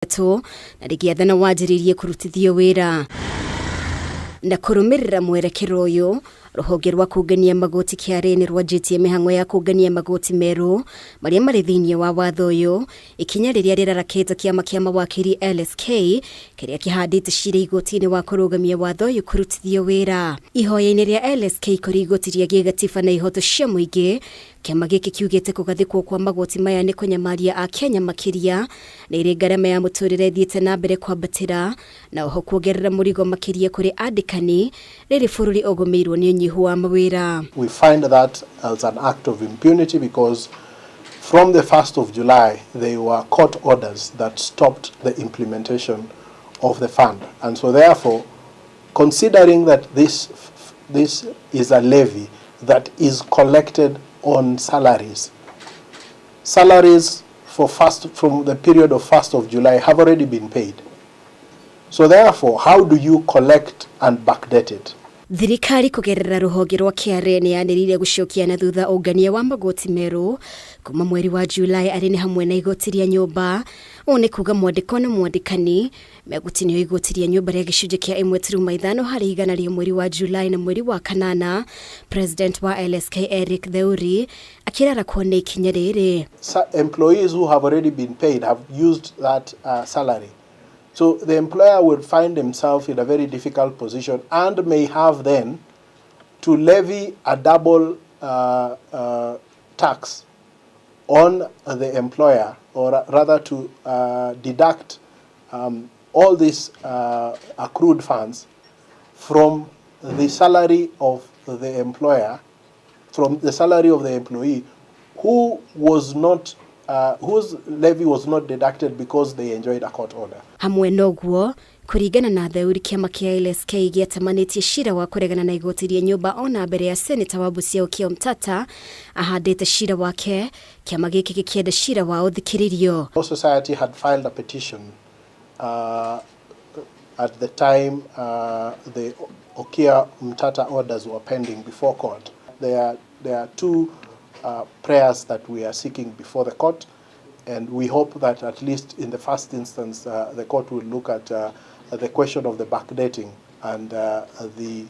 na rigiathana wajiririe kurutithio wira na kurumirira mwerekero uyu ruhonge rwa kungania magoti kiareni rwajitie mihango ya kungania magoti meru maria mari thiini wa watho uyu ikinya riria rirarakite kiama kia mawakiri LSK kiria kihandite cira igoti-ini wa kurugamia watho uyu kurutithio wira ihoya-ini ria LSK kurigotiria gigatiba na ihoto cia muingi kiama giki kiugite kugathikwo kwa magoti maya ni kunyamaria a Kenya makiria na iri ngarama ya muturire thiite na mbere kwambatira na oho kuongerera murigo makiria kuri andikani riri bururi ogomeirwo ni unyihu wa mawira. We find that as an act of impunity because from the 1st of July there were court orders that stopped the implementation of the fund, and so therefore considering that this is a levy that is collected on salaries from the period of 1st of July have already been paid. So therefore, how do you collect and backdate it? Thirikari kugerera ruhonge rwa kiareni yanirire gucokia na thutha ungania wa magoti meru kuma mweri wa Julai ari ni hamwe na igoti ria nyumba one kuga mwandiko na mwandikani megutinio igoti ria nyumba ria gicunje kia 1.5 hari igana ria mweri wa Julai na mweri wa kanana. President wa LSK Eric Theuri akirara kuone ikinya riri. Employees who have already been paid have used that salary. So the employer would find himself in a very difficult position and may have then to levy a double tax on the employer, or rather to deduct all these accrued funds from the salary of the employer, from the salary of the employee who was not whose levy was not deducted because they enjoyed a court order. Hamwe noguo kuringana na Theuri kiama kia LSK giatamanitie cira wa kuregana na igoti ria nyumba ona mbere ya Senator wa Busia Okiya Omtata ahandite cira wake kiama giki gikienda cira wa uthikiririo. Our society had filed a petition at the time the Okiya Omtata orders were pending before court. There are two prayers that we are seeking before the court, and we hope that at least in the first instance the court will look at the question of the backdating and the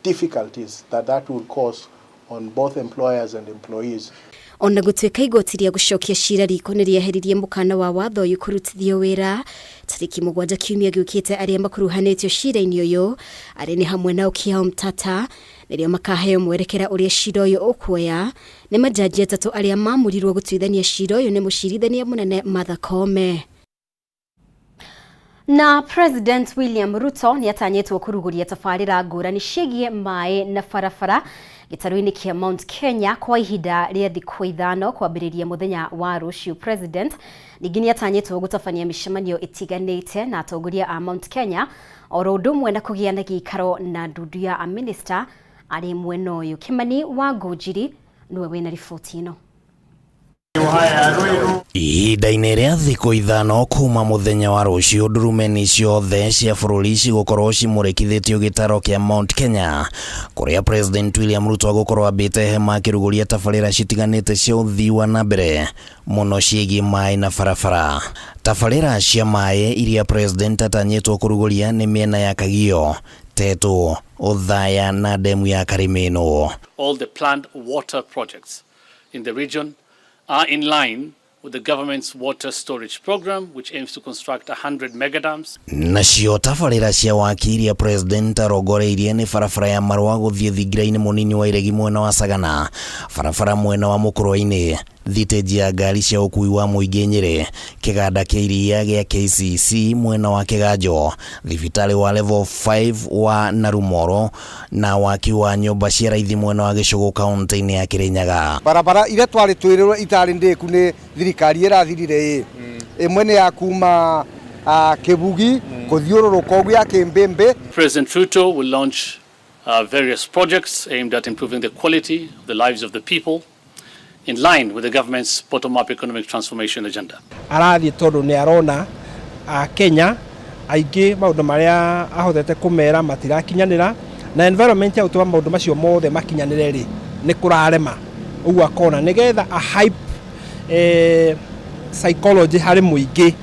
difficulties that will cause on both employers and employees. Ona gutwika igoti ria gucokia cira riko ni rieheririe mukana wa watho uyu kurutithio wira tariki 7 kiumia giukite aria makuruhanitio cira-ini uyu ari ni hamwe na Okiya Omtata nirio makaheo mwerekera uria cira uyu ukuoya ni majaji atatu aria mamurirwo gutwithania cira uyu ni mucirithania munene Martha Koome. Na President William Ruto ni atanyetwo kuruguria tafarira ngurani cigie mai na farafara gitaru-ini kia Mount Kenya kwa ihinda ria thikũ 5 kwambĩrĩria muthenya wa rũciũ. President ningĩ ni atanyetwo gũtabania mĩcemanio itiganĩte na atongoria a Mount Kenya oro ũndũ ũmwe na kũgĩa na gĩikaro na ndundu ya a minister arĩ mwena ũyũ. Kimani wa Ngũnjiri niwe wĩna riboti ĩno. Ihinda-inĩ rĩa thikũ 5 kuma muthenya wa rũciũ ndurumeni ciothe cia bũrũri cigũkorwo cimũrĩkithĩtio gĩtaro kĩa Mount Kenya kũrĩa President William Ruto agũkorwo ambĩte hema akĩrugũria tabarĩra citiganĩte cia ũthii wa na mbere mũno ciĩgiĩ maĩ na barabara. Tabarĩra cia maĩ iria President atanyĩtwo kũrugũria nĩ mĩena ya Kagio, Teto, Othaya na demu ya Karimeno. All the planned water projects in the region are in line with the government's water storage program, which aims to construct 100 megadams. Nacio tabarĩra cia waki iria President arongoreirie nĩ barabara ya Marũa gũthiĩ thingira-inĩ mũnini wa Iregi mwena wa Sagana, barabara mwena wa Mũkũrwa-inĩ, thitĩnji ya ngari cia ũkui wa mũingĩ Nyĩrĩ, kĩganda kĩa iria gĩa KCC mwena wa Kĩganjo, thibitarĩ wa level 5 wa Narumoro na waki wa nyũmba cia raithi mwena wa Gĩcũgũ kaunti-inĩ ya Kĩrĩnyaga. Barabara iria twarĩ twĩrĩrwo itarĩ ndĩku nĩ thirikari ĩrathirire ĩmwe nĩ ya kuma Kĩbugi kũthiũrũrũka ũguo ya Kĩmbĩmbĩ. President Ruto will launch various projects aimed at improving the quality of the lives of the people in line with the government's bottom-up economic transformation agenda. Arathi tondu ni arona Kenya aingĩ maundu maria ahotete kumera matirakinyanira na environment ya utwa maundu macio mothe makinyanire ri ni kurarema uguo akona nigetha a hype psychology harĩ mũingĩ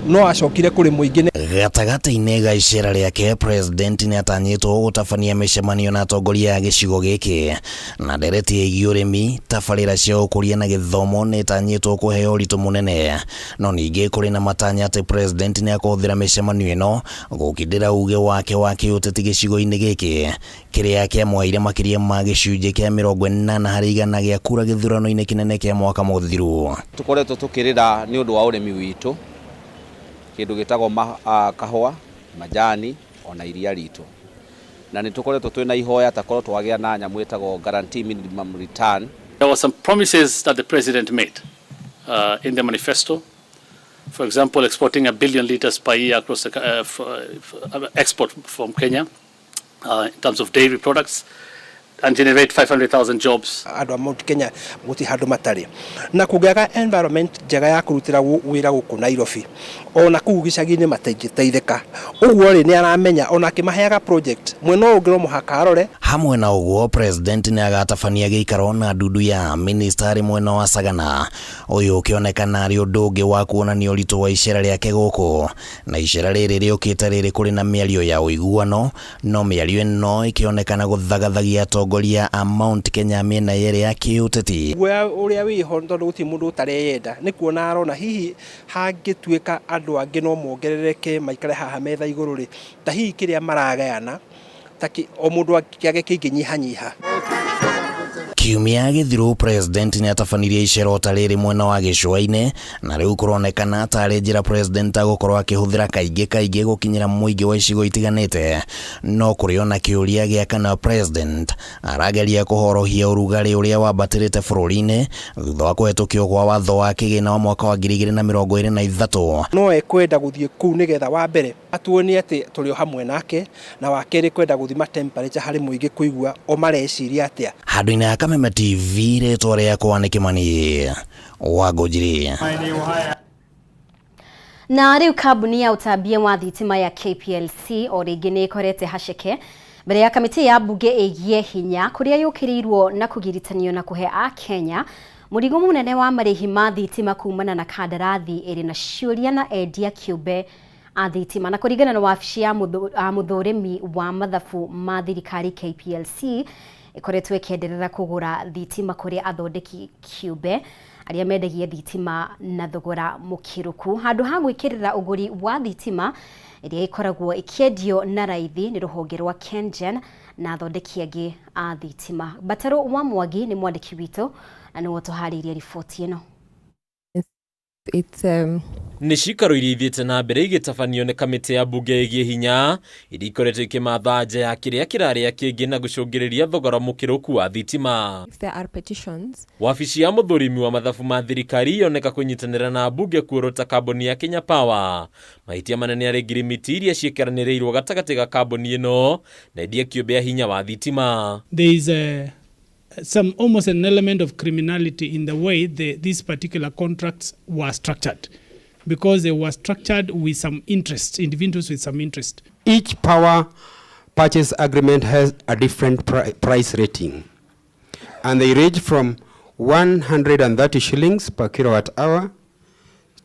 no acokire kũrĩ mũingĩ. Gatagata-inĩ ga icera rĩake president nĩ atanyĩtwo gũtabania mĩcemanio na atongoria a gĩcigo gĩkĩ na ndereti ĩgiĩ ũrĩmi, tabarĩra cia ũkũria na gĩthomo nĩ itanyĩtwo kũheo ũritũ mũnene, no ningĩ kũrĩ na matanya atĩ president nĩ akũhũthĩra mĩcemanio ĩno gũkindĩra uge wake wa kĩũteti gĩcigo-inĩ gĩkĩ kĩrĩa kĩamũheire makĩria ma gĩcunjĩ kĩa 40% gĩa kura gĩthurano-inĩ kĩnene kĩa mwaka mũthiru. Tũkoretwo tũkĩrĩra nĩ ũndũ wa ũrĩmi witũ, kĩndũ gĩtagwo kahũa, majani ona iria ritũ, na nĩ tũkoretwo twĩna ihoya takorwo twagĩa na nyamũ ĩtagwo guarantee minimum return. There were some promises that the president made in the manifesto. For example, exporting 1 billion liters per year across the export from Kenya in terms of dairy products and generate 500,000 jobs. Andũ a Mount Kenya gũti handũ matarĩ na kũgĩaga environment njega ya kũrutĩra wĩra gũkũ Nairobi ona kũu gĩcagi-inĩ mateithĩka. Ũguo rĩ nĩ aramenya ona akĩmaheaga project mwena ũngĩ no mũhaka arore. Hamwe na ũguo president nĩ agatabania gĩikaro na ndundu ya minister mwena wa Sagana, ũyũ ũkĩonekana arĩ ũndũ ũngĩ wa kuonania ũritũ wa icera rĩake gũkũ, na icera rĩrĩ rĩũkĩte rĩrĩ kũrĩ na mĩario ya ũiguano, no mĩario ĩno ĩkĩonekana gũthagathagia atongoria a Mount Kenya mĩena yerĩ ya kĩũteti. Ũrĩa wĩho tondũ gũtirĩ mũndũ ũtareyenda nĩ kuona arona hihi hangĩtuĩka andũ angĩ no mongerereke maikare haha metha igũrũ rĩ, ta hihi kĩrĩa maragayana o mũndũ akĩage kĩngĩnyihanyiha. Kiumia gĩthiru president nĩ atabanirie icera ta rĩrĩ mwena wa gĩcũa-inĩ, na rĩu kũronekana tarĩ njĩra president agũkorwo akĩhũthĩra kaingĩ gũkinyĩra mũingĩ wa icigo itiganĩte, no kũrĩ ona kĩũria gĩa kana president arageria kũhorohia ũrugarĩ ũrĩa wambatĩrĩte bũrũri-inĩ thutha wa kũhetũkio kwa watho wa kĩgĩna wa mwaka wa 2023. No ekwenda gũthiĩ kũu nĩgetha wa mbere atuonie atĩ tũrĩ o hamwe nake, na wa kerĩ kwenda gũthima temperature harĩ mũingĩ kũigua o mareciria atĩa. Handũ-inĩ ya Kameme TV rĩtwa rĩakwa nĩ Kĩmani Wangũnjiri. Na rĩu kambuni ya ũtambia wa thitima ya KPLC o rĩngĩ nĩ ĩkorete haceke mbere ya kamĩtĩ ya mbunge ĩgiĩ hinya kũrĩa yũkĩrĩirwo na kũgiritanio na kũhe a Kenya mũrigo mũnene wa marĩhi ma thitima kumana na kandarathi ĩrĩ na ciũria na endia kĩũmbe a thitima. Na kũringana na wabici ya mũthũrĩmi wa mathabu ma thirikari KPLC ikoretwo ĩkĩenderera kũgũra thitima kũrĩ athondeki kĩũmbe arĩa mendagia thitima na thogora mũkĩrũku handũ ha gwĩkĩrĩra ũgũri wa thitima ĩrĩa ĩkoragwo ĩkĩendio na raithi nĩ rũhonge rwa KenGen na athondeki angĩ a thitima. Bataro wa Mwangi nĩ mwandĩki witũ na nĩwe tũharĩirie riboti ĩno. Nĩ cikaro iria ithiĩte na mbere igĩtabanio nĩ kamĩtĩ ya mbunge ĩgiĩ hinya iria ikoretwo ikĩmatha nja ya kĩrĩa kĩrarĩa kĩngĩ na gũcũngĩrĩria thogora mũkĩrũku wa thitima. Wabici ya mũthũrimi wa mathabu ma thirikari yoneka kũnyitanĩra na mbunge kuorota kambuni ya Kenya Power mahĩtia manene arĩ ngirimiti iria ciĩkĩranĩrĩirwo gatagatĩ ga kambuni ĩno na endia kĩũmbe ya hinya wa thitima. There is almost an element of criminality in the way these particular contracts were structured, because they were structured with some interest, individuals with some interest. Each power purchase agreement has a different price rating, and they range from 130 shillings per kilowatt hour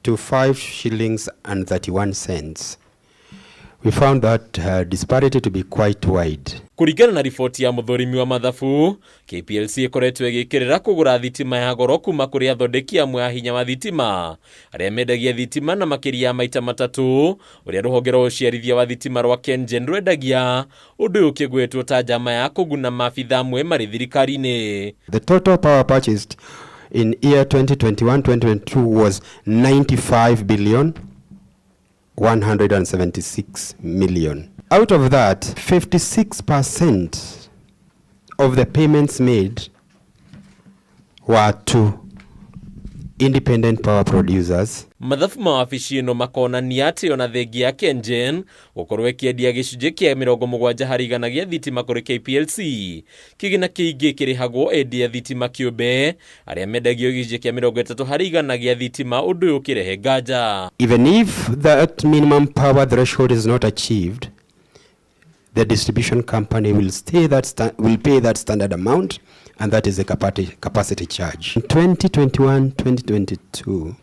to 5 shillings and 31 cents. We found that disparity to be quite wide. Kũringana na riboti ya mũthũrimi wa mathabu, KPLC ĩkoretwo ĩgĩkĩrĩra kũgũra thitima ya goro kuma kũrĩ athondeki amwe a hinya wa thitima arĩa mendagia thitima na makĩria ya maita matatũ ũrĩa rũhonge rwa ũciarithia wa thitima rwa KenGen rwendagia, ũndũ ũyũ ũkĩgwetwo ta njama ya kũguna maabitha amwe marĩ thirikari-inĩ. The total power purchased in year 2021-2022 was 95 billion 176 million. Out of that, 56% of the payments made were to independent power producers. Mathabu ma wabici ĩno makonania atĩ ona thengia ya KenGen gũkorwo ĩkĩendia gĩcunjĩ kĩa 70% gĩa thitima kũrĩ KPLC, kĩgĩna kĩingĩ kĩrĩhagwo endia thitima kĩũmbe arĩa mendagio gĩcunjĩ kĩa 30% gĩa thitima, ũndũ ũyũ ũkĩrehe nganja. Even if that minimum power threshold is not achieved, the distribution company will pay that standard amount, and that is a capacity charge. In 2021-2022,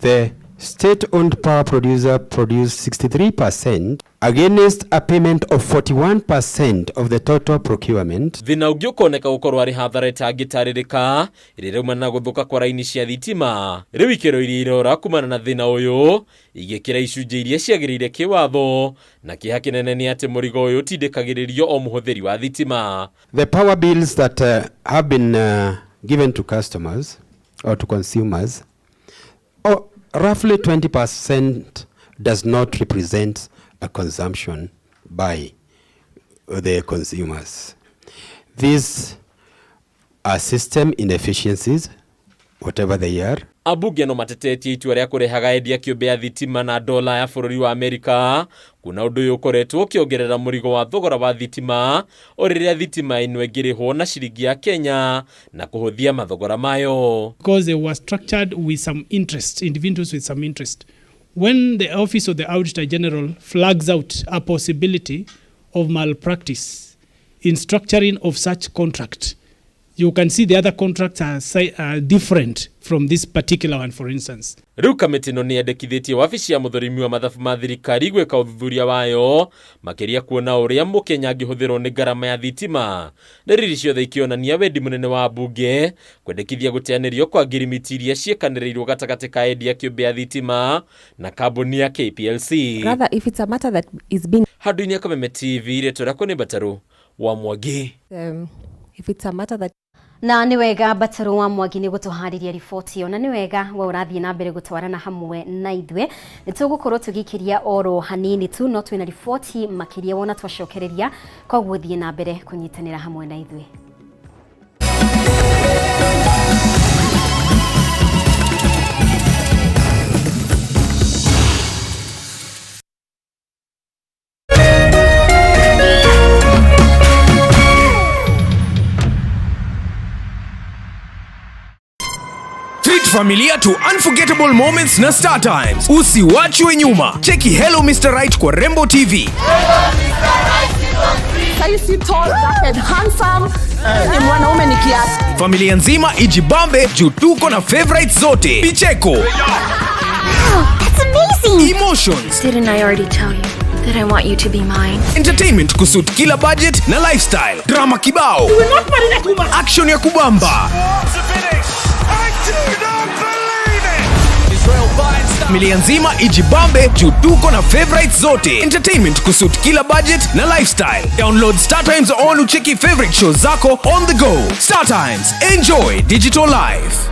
The state-owned power producer produced 63% against a payment of 41% of the total procurement. Thina ungi ukoneka gukorwo ari hathara itangitaririka irireuma na guthuka kwa raini cia thitima. Riu ikero iria irora kumana na thina uyu igikira icunjĩ iria ciagĩrĩire kiwatho na kiha kinene ni ati murigo uyu tindikagiririo o muhuthiri wa thitima. The power bills that have been given to customers or to consumers, roughly 20% does not represent a consumption by the consumers. These are system inefficiencies, whatever they are. Abunge no matetetie itua ria kurehaga endia kiumbe ya thitima na dola ya bururi wa Amerika kuna undu uyu ukoretwo ukiongerera murigo wa thogora wa thitima o riria thitima ino ingirihwo na ciringi ya Kenya na kuhuthia mathogora mayo. Because they were structured with some interest, individuals with some interest. When the Office of the Auditor General flags out a possibility of malpractice in structuring of such contract, you can see the other contracts are different from this particular one, for instance. Riu kamiti no niendekithitie wabici ya muthurimi wa mathabu ma thirikari gwika uthuthuria wayo makiria kuona uria mukenya angihuthirwo ni ngarama ya thitima. Ndariri ciothe ikionania wendi munene wa bunge kwendekithia guteanirio kwa ngirimiti iria ciekanirirwo gatagati ka endia kiumbe ya thitima na kambuni ya KPLC. Rather, if it's a matter that is being Handu-ini ya Kameme TV retora kuni Bataru wa Mwangi. If it's a matter that na ni wega Bataru wa Mwangi ni gutuhariria riboti yo na ni wega we urathie na mbere gutwarana hamwe na ithwe nitugukorwo tugikiria oro hanini tu no twina riboti makiria wona twacokereria koguo thie na mbere kunyitanira hamwe na ithwe. Familia to unforgettable moments na Star Times. Usiwachwe nyuma. Cheki Hello Mr. Right kwa Rembo TV. Hello Mr. Right, si tall and handsome. Ni mwanaume ni kiasi. Familia nzima ijibambe juu tuko na favorites zote. Picheko. That's amazing. Emotions. Didn't I already tell you that I want you to be mine? Entertainment kusuit kila budget na lifestyle. Drama kibao. Action ya kubamba. Familia nzima ijibambe juu tuko na favorites zote. Entertainment kusuit kila budget na lifestyle. Download Star Times on ucheki favorite shows zako on the go. Star Times, enjoy digital life.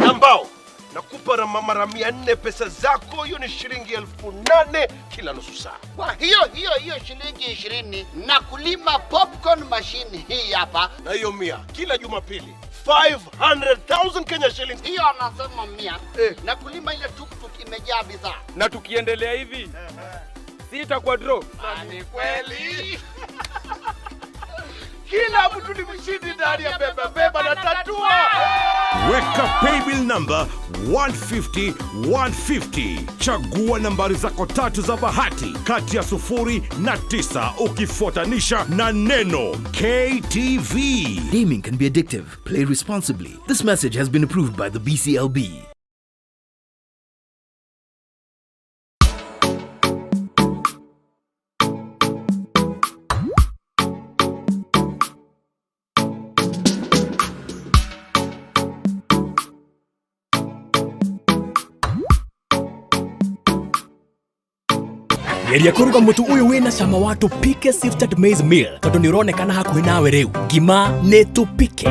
Ambao nakupa mara 400 pesa zako, hiyo ni shilingi 8,000 kila nusu saa. Kwa hiyo shilingi 20 na kulima popcorn machine hii hapa. Na hiyo 100 kila Jumapili. 500,000 Kenya shillings. Hiyo anasema 100 na kulima ile tuktuk imejaa bidhaa. Na tukiendelea hivi si itakuwa draw. Ni kweli. Kila mtu ni mshindi ndani ya beba na tatua. Weka paybill number 150-150. Chagua nambari zako 3 za bahati kati ya 0 na 9 ukifuatanisha na neno KTV. Gaming can be addictive. Play responsibly. This message has been approved by the BCLB. Geria kuruga mutu uyu wina cama wa tupike sifted maize meal tondu ni uronekana hakuhi nawe riu. Ngima ni tupike.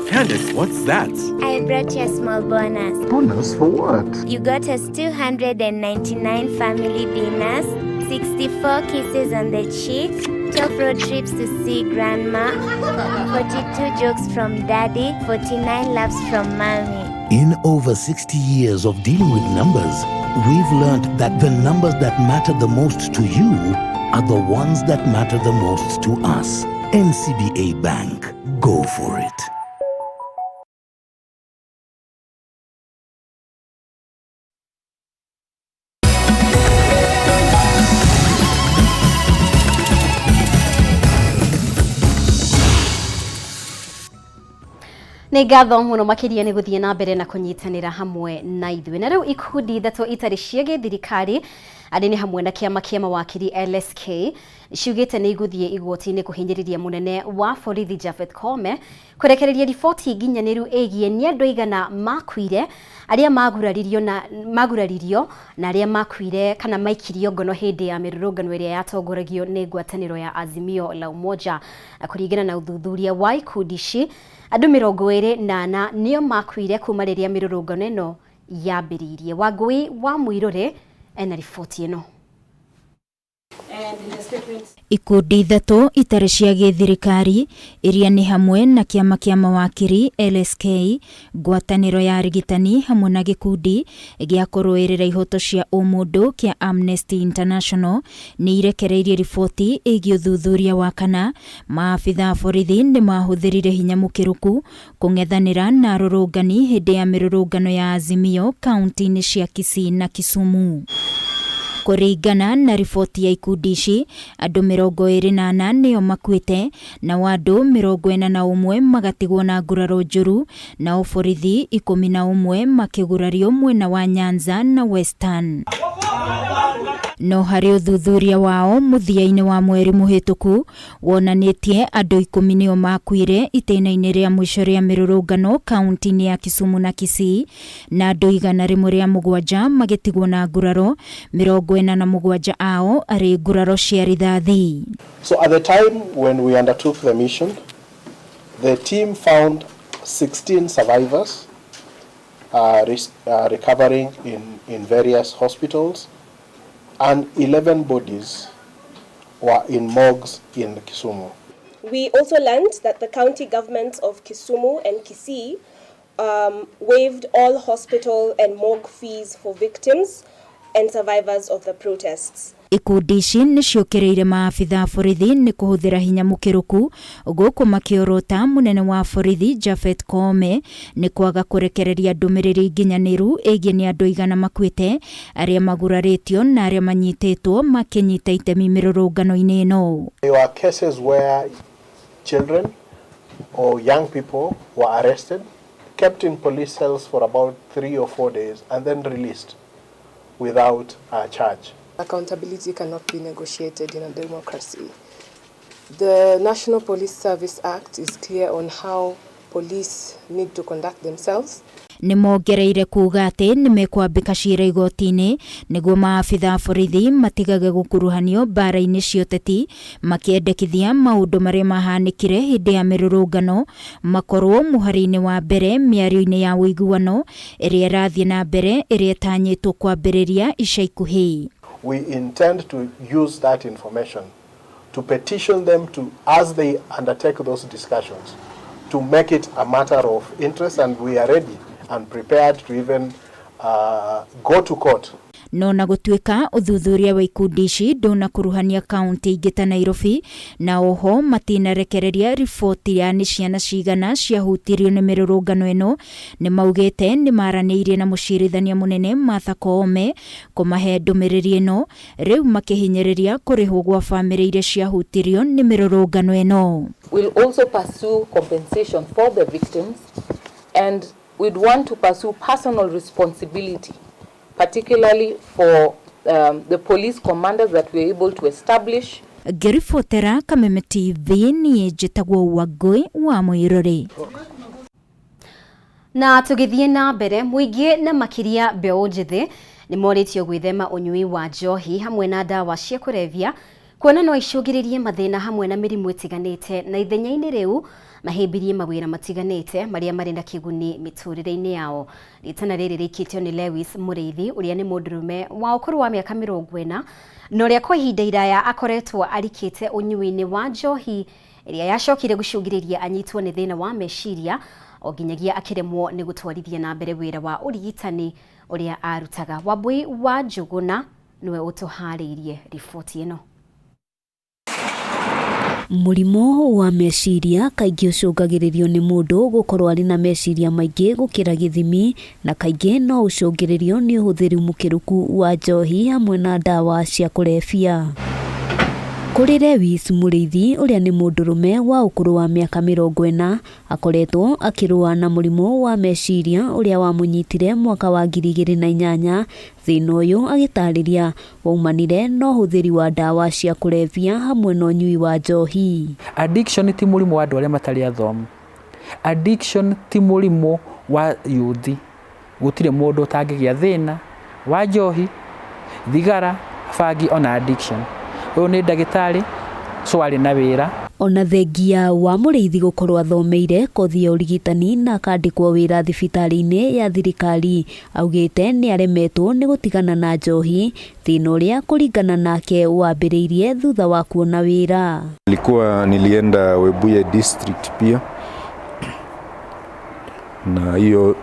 Candace, what's that? I brought you a small bonus. Bonus for what? You got us 299 family dinners, 64 kisses on the cheek, 12 road trips to see grandma, 42 jokes from daddy, 49 laughs from mommy. In over 60 years of dealing with numbers, we've learned that the numbers that matter the most to you are the ones that matter the most to us. NCBA Bank. Go for it. Nĩ ngatho mũno makĩria nĩ gũthiĩ na mbere na kũnyitanĩra hamwe na ithuĩ. Na rĩu ikundi ithatũ itarĩ cia gĩthirikari arĩ nĩ hamwe na kĩama kĩa mawakiri LSK ciugĩte nĩ igũthiĩ igoti-inĩ kũhinyĩrĩria mũnene wa borithi Japhet Koome kũrekereria riboti nginyanĩru ĩgiĩ nĩ andũ aigana makuire, arĩa maguraririo na arĩa makuire kana maikirio ngono hĩndĩ ya mĩrũrũngano ĩrĩa yatongoragio nĩ ngwatanĩro ya Azimio la Umoja. Kũringana na ũthuthuria wa ikundi ici, andũ 28 nĩo makuire kuma rĩrĩa mĩrũrũngano ĩno yambĩrĩirie. Wangui wa Mũirũrĩ ena riboti ĩno. Ikundi ithatũ itarĩ cia gĩthirikari iria nĩ hamwe na kĩama kĩa mawakiri LSK, ngwatanĩro ya arigitani hamwe na gĩkundi gĩa kũrũĩrĩra ihoto cia ũmũndũ kĩa Amnesty International nĩ irekereirie riboti ĩgiĩ ũthuthuria wa kana maabitha borithi nĩ mahũthĩrire hinya mũkĩrũku kũng'ethanĩra na arũrũngani hĩndĩ ya mĩrũrũngano ya Azimio kaunti-inĩ cia Kisii na Kisumu. Kũringana na riboti ya ikundi ici, andũ 24 nĩo makuĩte na andũ 41 magatigwo na nguraro njũru, na borithi 11 makĩgurario mwena wa Nyanza na Western. No harĩ ũthuthuria wao mũthia-inĩ wa mweri mũhĩtũku wonanĩtie andũ 10 nĩo makuire itĩna-inĩ rĩa mũico rĩa mĩrũrũngano kaunti-inĩ ya Kisumu na Kisii, na andũ 107 magĩtigwo na nguraro, 47 ao arĩ nguraro cia rithathi. So at the time when we undertook the mission, the team found 16 survivors recovering in various hospitals, and 11 bodies were in morgues in Kisumu. We also learned that the county governments of Kisumu and Kisii waived all hospital and morgue fees for victims and survivors of the protests. Ikundi ici nĩ ciũkĩrĩire maabitha borithi nĩ kũhũthĩra hinya mũkĩrũku gũkũ makĩorota mũnene wa borithi Japhet Koome nĩ kwaga kũrekereria ndũmĩrĩri nginyanĩru ĩgiĩ nĩ andũ aigana makuĩte, arĩa magurarĩtio na arĩa manyitĩtwo makĩnyita itemi mĩrũrũngano-inĩ ĩno. There were cases where children or young people were arrested, kept in police cells for about 3 or 4 days and then released without a charge. Accountability cannot be negotiated in a democracy. The National Police Service Act is clear on how police need to conduct themselves. Nĩ mongereire kuuga atĩ nĩ mekwambĩka ciira igoti-inĩ nĩguo maabitha borithi matigage gũkuruhanio mbara-inĩ cia ũteti, makĩendekithia maũndũ marĩa mahanĩkire hĩndĩ ya mĩrũrũngano makorwo mũhari-inĩ wa mbere mĩario-inĩ ya ũiguano ĩrĩa ĩrathiĩ na mbere ĩrĩa ĩtanyĩtwo kwambĩrĩria ica ikuhĩ. We intend to use that information to petition them to, as they undertake those discussions, to make it a matter of interest, and we are ready and prepared to even go to court. No na gũtuĩka ũthuthuria wa ikundi ici ndũnakuruhania kaunti ingĩ ta Nairobi, na oho matinarekereria riboti ya nĩ ciana cigana ciahutirio nĩ mĩrũrũngano ĩno, nĩ maugĩte nĩ maranĩirie na mũcirithania mũnene Martha Koome kũmahe ndũmĩrĩri ĩno, rĩu makĩhinyĩrĩria kũrĩhwo gwa bamĩrĩ iria ciahutirio nĩ mĩrũrũngano ĩno. We'll also pursue compensation for the victims, and we'd want to pursue personal responsibility, particularly for the police commanders that we're able to establish. Ngĩribotera Kameme TV niĩ njĩtagwo Wangui wa Mũirũrĩ. Na tũgĩthiĩ na mbere, mũingĩ na makĩria mbeũ njĩthĩ nĩ morĩtio gwĩthema ũnyui wa njohi hamwe na ndawa cia kũrebia, kuona no icũngĩrĩrie mathĩna hamwe na mĩrimũ ĩtiganĩte, na ithenya-inĩ rĩu mahĩmbirie mawĩra matiganĩte marĩa marĩ na kĩguni mĩtũrĩre-inĩ yao. Ritana rĩrĩ rĩikĩtio nĩ Lewis Mũrĩithi, ũrĩa nĩ mũndũrũme wa ũkũrũ wa mĩaka 40 na ũrĩa kwa ihinda iraya akoretwo arikĩte ũnyui-inĩ wa njohi ĩrĩa yacokire gũcũngĩrĩria anyitwo nĩ thĩna wa meciria, o nginyagia akĩremwo nĩ gũtwarithia na mbere wĩra wa ũrigitani ũrĩa arutaga. Wambui wa Njũgũna nĩwe ũtũharĩirie riboti ĩno. Mũrimũ wa meciria kaingĩ ũcũngagĩrĩrio nĩ mũndũ gũkorwo arĩ na meciria maingĩ gũkĩra gĩthimi, na kaingĩ no ũcũngĩrĩrio nĩ ũhũthĩri mũkĩrũku wa njohi hamwe na ndawa cia kũrebia. Kuri Lewis Mũrĩithi ũrĩa nĩ mũndũrũme wa ũkũrũ wa mĩaka 40 akoretwo akĩrũa na mũrimũ wa meciria ũrĩa wamũnyitire mwaka wa 2008. Thĩna ũyũ agĩtarĩria waumanire na ũhũthĩri wa ndawa cia kũrebia hamwe na ũnyui wa njohi. Addiction ti mũrimũ wa andũ arĩa matarĩ athomu. Addiction ti mũrimũ wa yuthi. Gũtirĩ mũndũ ũtangĩgĩa thĩna wa njohi, thigara, bangi ona addiction. Ũyũ nĩ ndagĩtarĩ arĩ na wĩra. Ona thengia wa Mũrĩithi gũkorwo athomeire kothi ya ũrigitani na akandĩkwo wĩra thibitarĩ-inĩ ya thirikari, augĩte nĩ aremetwo nĩ gũtigana na njohi, thĩna ũrĩa kũringana nake wambĩrĩirie thutha wa kuona wĩra. Nilienda Webuye district pia, na hiyo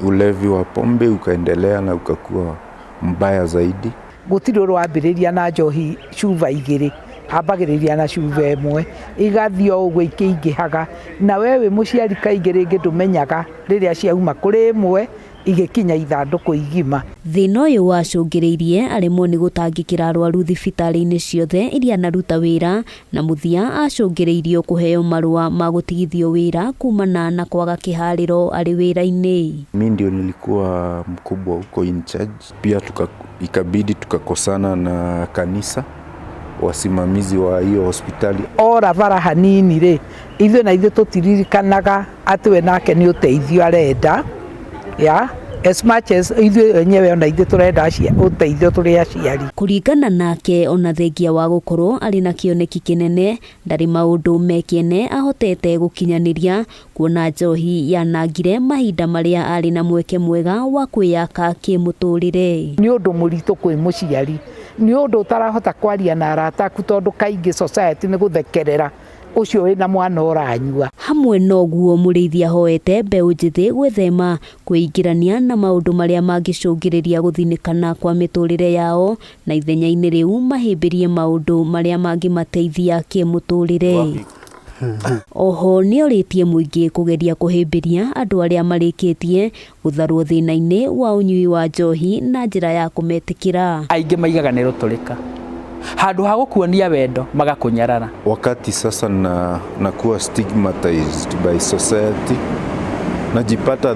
ulevi wa pombe ukaendelea na ukakuwa mbaya zaidi. Gũtirĩ ũrambĩrĩria na njohi cuba igĩrĩ, ambagĩrĩria na cuba ĩmwe, igathio ũguo ikĩingĩhaga, na wewe mũciari kaingĩ rĩngĩ ndũmenyaga rĩrĩa ciauma kũrĩ ĩmwe igĩkinya ithandũkũ igima. Thĩna ũyũ wacũngĩrĩirie aremwo nĩ gũtangĩkĩra arwaru thibitarĩ-inĩ ciothe iria anaruta wĩra, na mũthia acũngĩrĩirio kũheo marũa ma gũtigithio wĩra kumana na kwaga kĩharĩro arĩ wĩra-inĩ. Mimi ndio nilikuwa mkubwa huko in charge, pia ikabidi tukakosana na kanisa, wasimamizi wa hiyo hospitali. Ora bara hanini rĩ, ithuĩ na ithuĩ tũtiririkanaga atĩ we nake nĩ ũteithio arenda. As much as ithuĩ wenyewe ona ithuĩ tũrenda ũteithio tũrĩ aciari. Kũringana nake ona thengia wa gũkorwo arĩ na kĩoneki kĩnene, ndarĩ maũndũ mekene ahotete gũkinyanĩria, kuona njohi yanangire mahinda marĩa arĩ na mweke mwega wa kwĩyaka kĩmũtũrĩre. Nĩ ũndũ mũritũ kwĩ mũciari, nĩ ũndũ ũtarahota kwaria na arata aku tondũ kaingĩ society nĩ gũthekerera ucio wĩna mwana ũranyua. Hamwe noguo Mũrĩithi ahoete mbeũ njĩthĩ gwĩthema kwĩingĩrania na maũndũ marĩa mangĩcũngĩrĩria gũthinĩkana kwa mĩtũrĩre yao, na ithenya-inĩ rĩu mahĩmbĩrie maũndũ marĩa mangĩmateithia kĩmũtũrĩre. Oho nĩ orĩtie mũingĩ kũgeria kũhĩmbĩria andũ arĩa marĩkĩtie gũtharwo thĩna-inĩ wa ũnyui wa njohi na njĩra ya kũmetĩkĩra. Aingĩ maigaga nĩ rũtũrĩka, handũ ha gũkuonia wendo magakũnyarara. Wakati sasa nakuwa stigmatized by society, najipata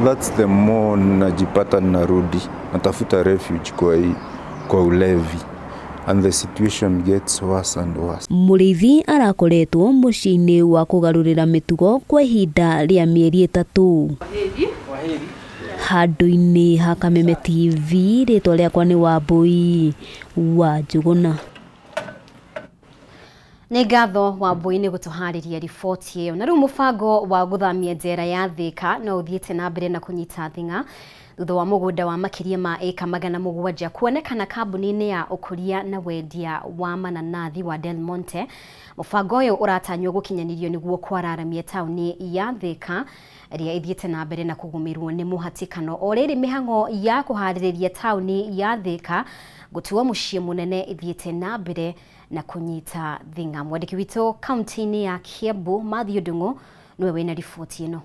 that's the more najipata narudi natafuta refuge kwa ulevi, and the situation gets worse and worse. Mũrĩithi arakoretwo mũciĩ-inĩ wa kũgarũrĩra mĩtugo kwa ihinda rĩa mĩeri 3. Handũ-inĩ ha Kameme TV, rĩtwa rĩakwa nĩ Wambui wa Njũgũna. Nĩ ngatho Wambui nĩ gũtũharĩria riboti ĩyo. Na rĩu mũbango wa gũthamia njera ya Thĩka no ũthiĩte na mbere na kũnyita thing'a thutha wa mũgũnda wa makĩria ma eka 700 kuonekana kambuni-inĩ ya ũkũria na wendia wa mananathi wa Del Monte. Mũbango ũyũ ũratanywo gũkinyanĩrio nĩguo kwararamia taũni ya Thĩka ĩrĩa ĩthiĩte na mbere na kũgũmĩrwo nĩ mũhatĩkano. O rĩrĩ mĩhang'o ya kũharĩrĩria taũni ya Thĩka gũtuo mũciĩ mũnene ĩthiĩte na mbere na kũnyita thing'a. Mwandĩki witũ kaunti-inĩ ya Kiambu Matthew Ndung'u nĩwe wĩna riboti ĩno.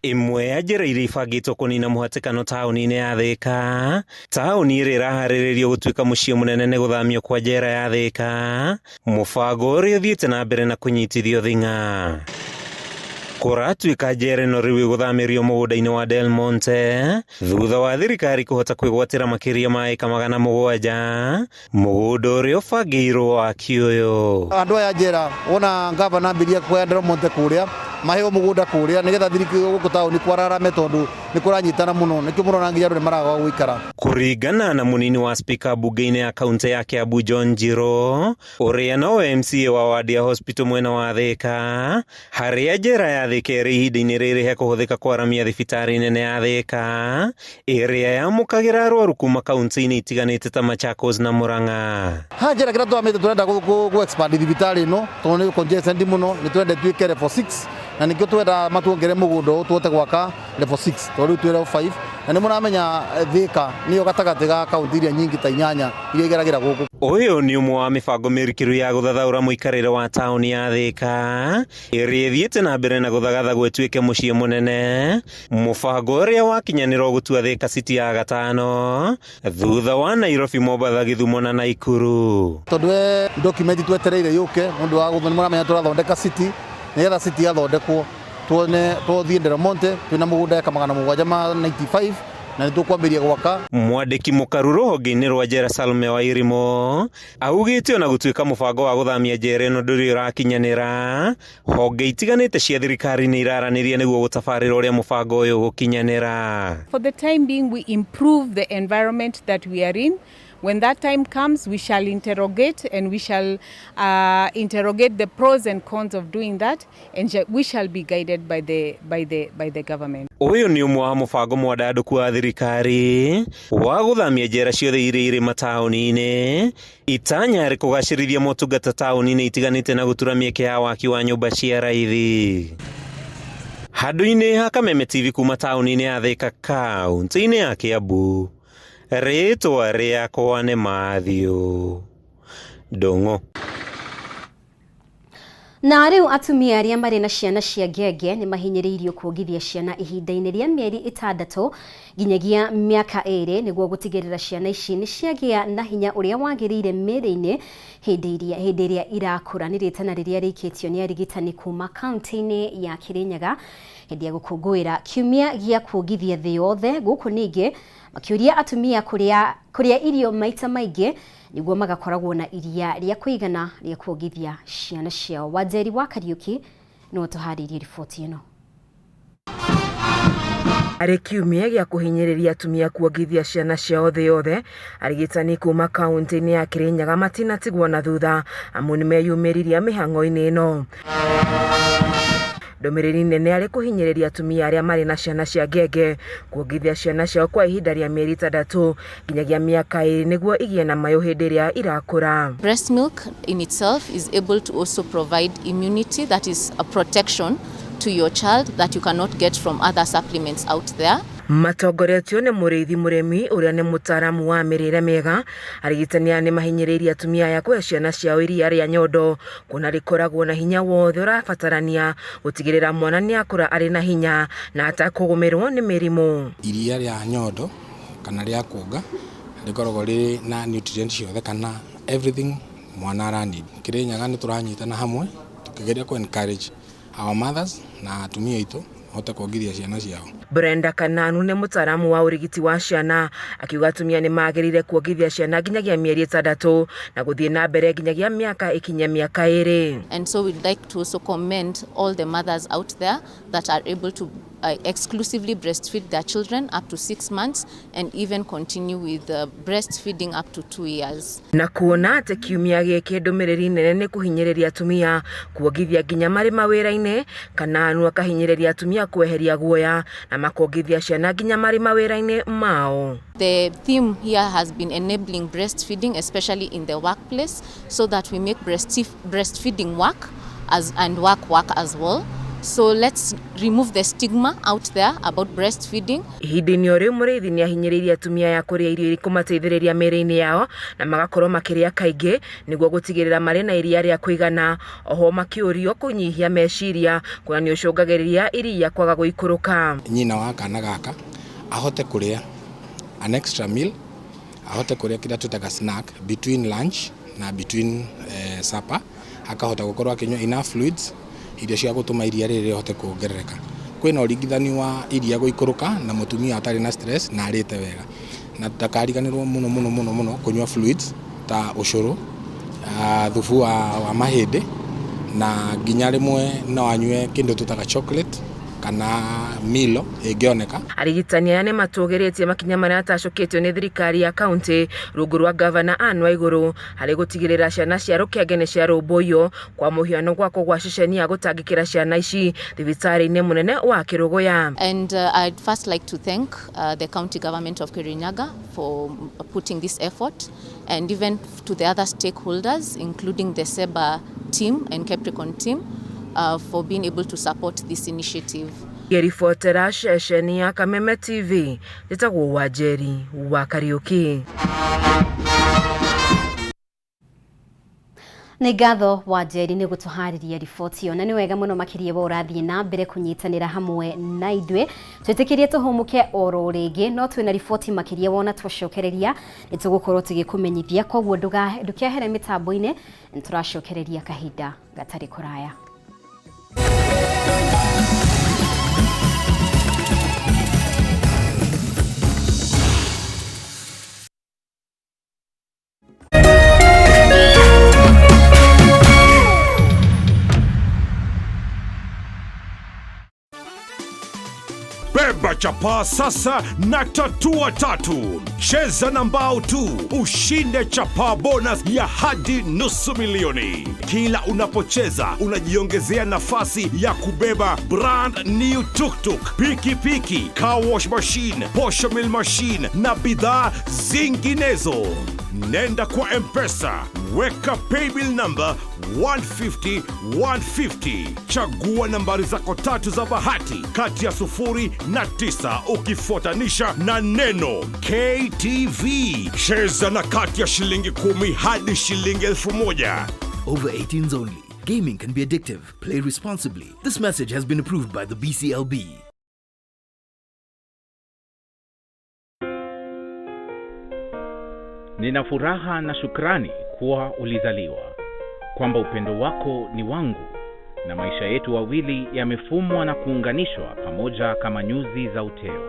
Imwe ya njĩra iria ibangĩtwo kũnina mũhatĩkano taũni-inĩ ya Thĩka, taũni ĩrĩa ĩraharĩrĩrio gũtuĩka mũciĩ mũnene nĩ gũthamio kwa njera ya Thĩka, mũbango ũrĩa ũthiĩte na mbere na kũnyitithio thing'a. Kũratuĩka njera ĩno rĩu ĩgũthamĩrio mũgũnda-inĩ wa Del Monte thutha wa thirikari kũhota kwĩgwatĩra makĩria ma eka 700, mũgũnda ũrĩa ũbangĩirwo waki ũyũ. Andũ aya njera wona ngavana mbiria kuoya Del Monte kũrĩa maheo mũgũnda kũrĩa nĩgetha thirikari gũkũ taũni kwararame tondũ nĩ kũranyitana mũno, nĩkĩo mũrona nginya andũ nĩ maraga gũikara. Kũringana na mũnini wa spika mbunge-inĩ ya kaunti ya Kiambu John Njiro, ũrĩa no MCA wa wadi ya hospital mwena wa Thĩka, harĩa njera ya Thĩka ĩrĩ ihinda-inĩ rĩrĩ he kũhũthĩka kwaramia thibitarĩ nene ya Thĩka ĩrĩa yamũkagĩra arwaru kuma kaunti-inĩ itiganĩte ta Machakos na Murang'a. Ha njera kĩrĩa twamĩte tũrenda gũ expand thibitarĩ ĩno tondũ nĩ congested mũno, nĩ twende tuĩke level 6 na nikio twenda matuongere mugundo tuote gwaka level 6 tori tu level 5 na nimuramenya Thika niyo gatagati ga kaunti iria nyingi ta inyanya iria igeragira guku. Uyu ni umwe wa mibango mirikiru ya guthathaura muikarire wa tauni ya Thika iria ithiite na mbere na guthagatha gwituike mucii munene, mubango uria wakinyanira gutua Thika City ya gatano thutha wa Nairobi, Mombasa, Githumo na Naikuru. Tondu document twetereire yuke mundu wa guthoni muramenya turathondeka city nigetha city yathondekwo tuone tuthie Nderamonte twina mugunda eka 795 na nitukwambiria gwaka. Mwandiki mukaru ruhonge-ini rwa njera Salome wa Irimo augite ona gutuika mubango wa guthamia njera ino nduri urakinyanira, honge itiganite cia thirikari ni iraraniria niguo gutabarira uria mubango uyu gukinyanira. For the time being, we improve the environment that we are in. When that time comes, we shall interrogate and we shall interrogate the pros and cons of doing that, and we shall be guided by the government. Uyu ni umwe wa mubango mwandanduku wa thirikari wa guthamia njera ciothe iria iri matauni-ini, itanya ri kugacirithia motungata tauni-ini itiganite na gutura mieke ya waki wa nyumba cia raithi. Handu-ini ha Kameme TV kuma tauni-ini ya Thika kaunti-ini ya Kiambu, ritwa riakwa ni Mathew Ndung'u. Na riu atumia aria mari na ciana cia ngenge ni mahinyiriirio kuongithia ciana ihinda-ini ria mieri 6 nginyagia miaka 2 niguo gutigirira ciana ici ni ciagia na hinya uria wagirire miri-ini hindi iria irakura. Ni ritana riria rikitio ni arigitani kuma kaunti-ini ya Kirinyaga hindi ya gukungwira kiumia gia kuongithia thi yothe. Guku ningi makiuria atumia kuria irio maita maingi niguo magakoragwo na iria ria kuigana ria kuongithia ciana ciao. Wajeri wa Kariuki no tuharirie riboti ino. Arĩ kiumia gĩa kuhinyĩrĩria atumia kuongithia ciana ciao thĩ yothe, arigitani kuma kaunti-inĩ ya Kirinyaga matinatigwo na thutha amu nĩ meyumĩririe mĩhang'o-inĩ ĩno. Ndomereri nene arĩ kuhinyĩrĩria atumia arĩa marĩ na ciana cia ngenge kuongithia ciana ciao kwa ihinda rĩa mĩeri 6 nginyagia mĩaka 2 nĩguo igĩe na mayo hĩndĩ ĩrĩa irakũra. Breast milk in itself is able to also provide immunity, that is a protection to your child that you cannot get from other supplements out there. Matongoretio nĩ mũrĩithi mũremi ũrĩa nĩ mũtaaramu wa mĩrĩre mĩega. Arigitani nĩ mahinyĩrĩirie atumia aya kũhe ciana ciao iria rĩa nyondo kuona rĩkoragwo na hinya wothe ũrabatarania gũtigĩrĩra mwana nĩ akũra arĩ na hinya na atakũgũmĩrwo nĩ mĩrimũ. Iria rĩa nyondo kana rĩa kuonga rĩkoragwo rĩ na nutrients ciothe kana everything mwana aranid. Kirinyaga nĩ tũranyitana hamwe tukĩgeria ku encourage our mothers na atumia aitũ hote kuongithia ciana ciao. Brenda Kananu nĩ mũtaaramu wa ũrigiti wa ciana akiuga atumia nĩ magĩrĩire kuongithia ciana nginyagia mĩeri 6 na gũthiĩ na mbere nginyagia mĩaka ikinya mĩaka 2. And so we'd like to also commend all the mothers out there that are able to exclusively breastfeed their children up to 6 months and even continue with breastfeeding up to 2 years. Na kuona atĩ kiumia gĩkĩ ndũmĩrĩri nene nĩ kuhinyĩrĩria atumia kuongithia nginya marĩ mawĩra-inĩ, Kananu akahinyĩrĩria atumia kweheria guoya na makongithia ciana nginya marĩ mawĩra-inĩ mao. The theme here has been enabling breastfeeding, especially in the workplace, so that we make breastfeeding work and work as well. So let's remove the stigma out there about breastfeeding. Ihinda-inĩ o rĩu mũrĩithi nĩ ahinyĩrĩirie atumia ya kũrĩa irio iria kũmateithĩrĩria mĩĩrĩ-inĩ yao na magakorwo makĩrĩa kaingĩ nĩguo gũtigĩrĩra marĩ na iria rĩa kũigana. Oho makĩũrio kũnyihia meciria kuona nĩ ũcũngagĩrĩria iria kwaga gũikũrũka. Nyina wa kana gaka ahote kũrĩa an extra meal, ahote kũrĩa kĩrĩa twĩtaga snack between lunch na between supper, akahota gũkorwo akĩnyua enough fluids irio cia gũtũma iria rĩrĩ rĩhote kuongerereka. Kwĩna ũrigithani wa iria gũikũrũka na mũtumia atarĩ na stress na arĩte wega, na tutakariganĩrwo mũno kũnyua fluids ta ũcũrũ, thubu wa mahĩndĩ na nginya rĩmwe no anyue kĩndũ tũtaga chocolate kana milo ĩngĩoneka. Arigitani aya nĩ matũgĩrĩtie makinya marĩa atacũkĩtio nĩ thirikari ya kaunti rungu rwa Gavana Anne Waigũrũ harĩ gũtigĩrĩra ciana cia rũkenge nĩ ciarũmbũiyo kwa mũhiano gwakwo gwa ceceni ya gũtangĩkĩra ciana ici thibitarĩ-inĩ mũnene wa Kĩrũgũya. And I'd first like to thank the county government of Kirinyaga for putting this effort, and even to the other stakeholders including the SEBA team and Capricorn team for being able to support this initiative. Gerifotera ceceni ya Kameme TV njĩtagwo Wanjeri wa Kariuki. Nĩ ngatho Wanjeri nĩ gũtũharĩria riboti ĩyo, na nĩ wega mũno makĩria wo ũrathiĩ na mbere kũnyitanĩra hamwe na ithuĩ. Twĩtĩkĩrie tũhũmũke oro rĩngĩ, no twĩna riboti makĩria wona twacokereria nĩ tũgũkorwo tũgĩkũmenyithia, koguo ndũkehere mĩtambo-inĩ, nĩ tũracokereria kahinda gatarĩ kũraya. Beba chapa sasa na tatua tatu. Cheza na mbao tu, ushinde chapa bonus ya hadi $500,000. Kila unapocheza, unajiongezea nafasi ya kubeba brand new tuk-tuk, piki-piki, car wash machine, posho mill machine na bidhaa zinginezo. Nenda kwa M-Pesa, weka paybill number 150-150. Chagua nambari zako tatu za bahati kati ya 0 na 9 ukifuatanisha na neno KTV. Cheza na kati ya shilingi 10 hadi shilingi 1,000. Over 18s only. Gaming can be addictive. Play responsibly. This message has been approved by the BCLB. Nina furaha na shukrani kuwa ulizaliwa, kwamba upendo wako ni wangu, na maisha yetu wawili yamefumwa na kuunganishwa pamoja kama nyuzi za uteo.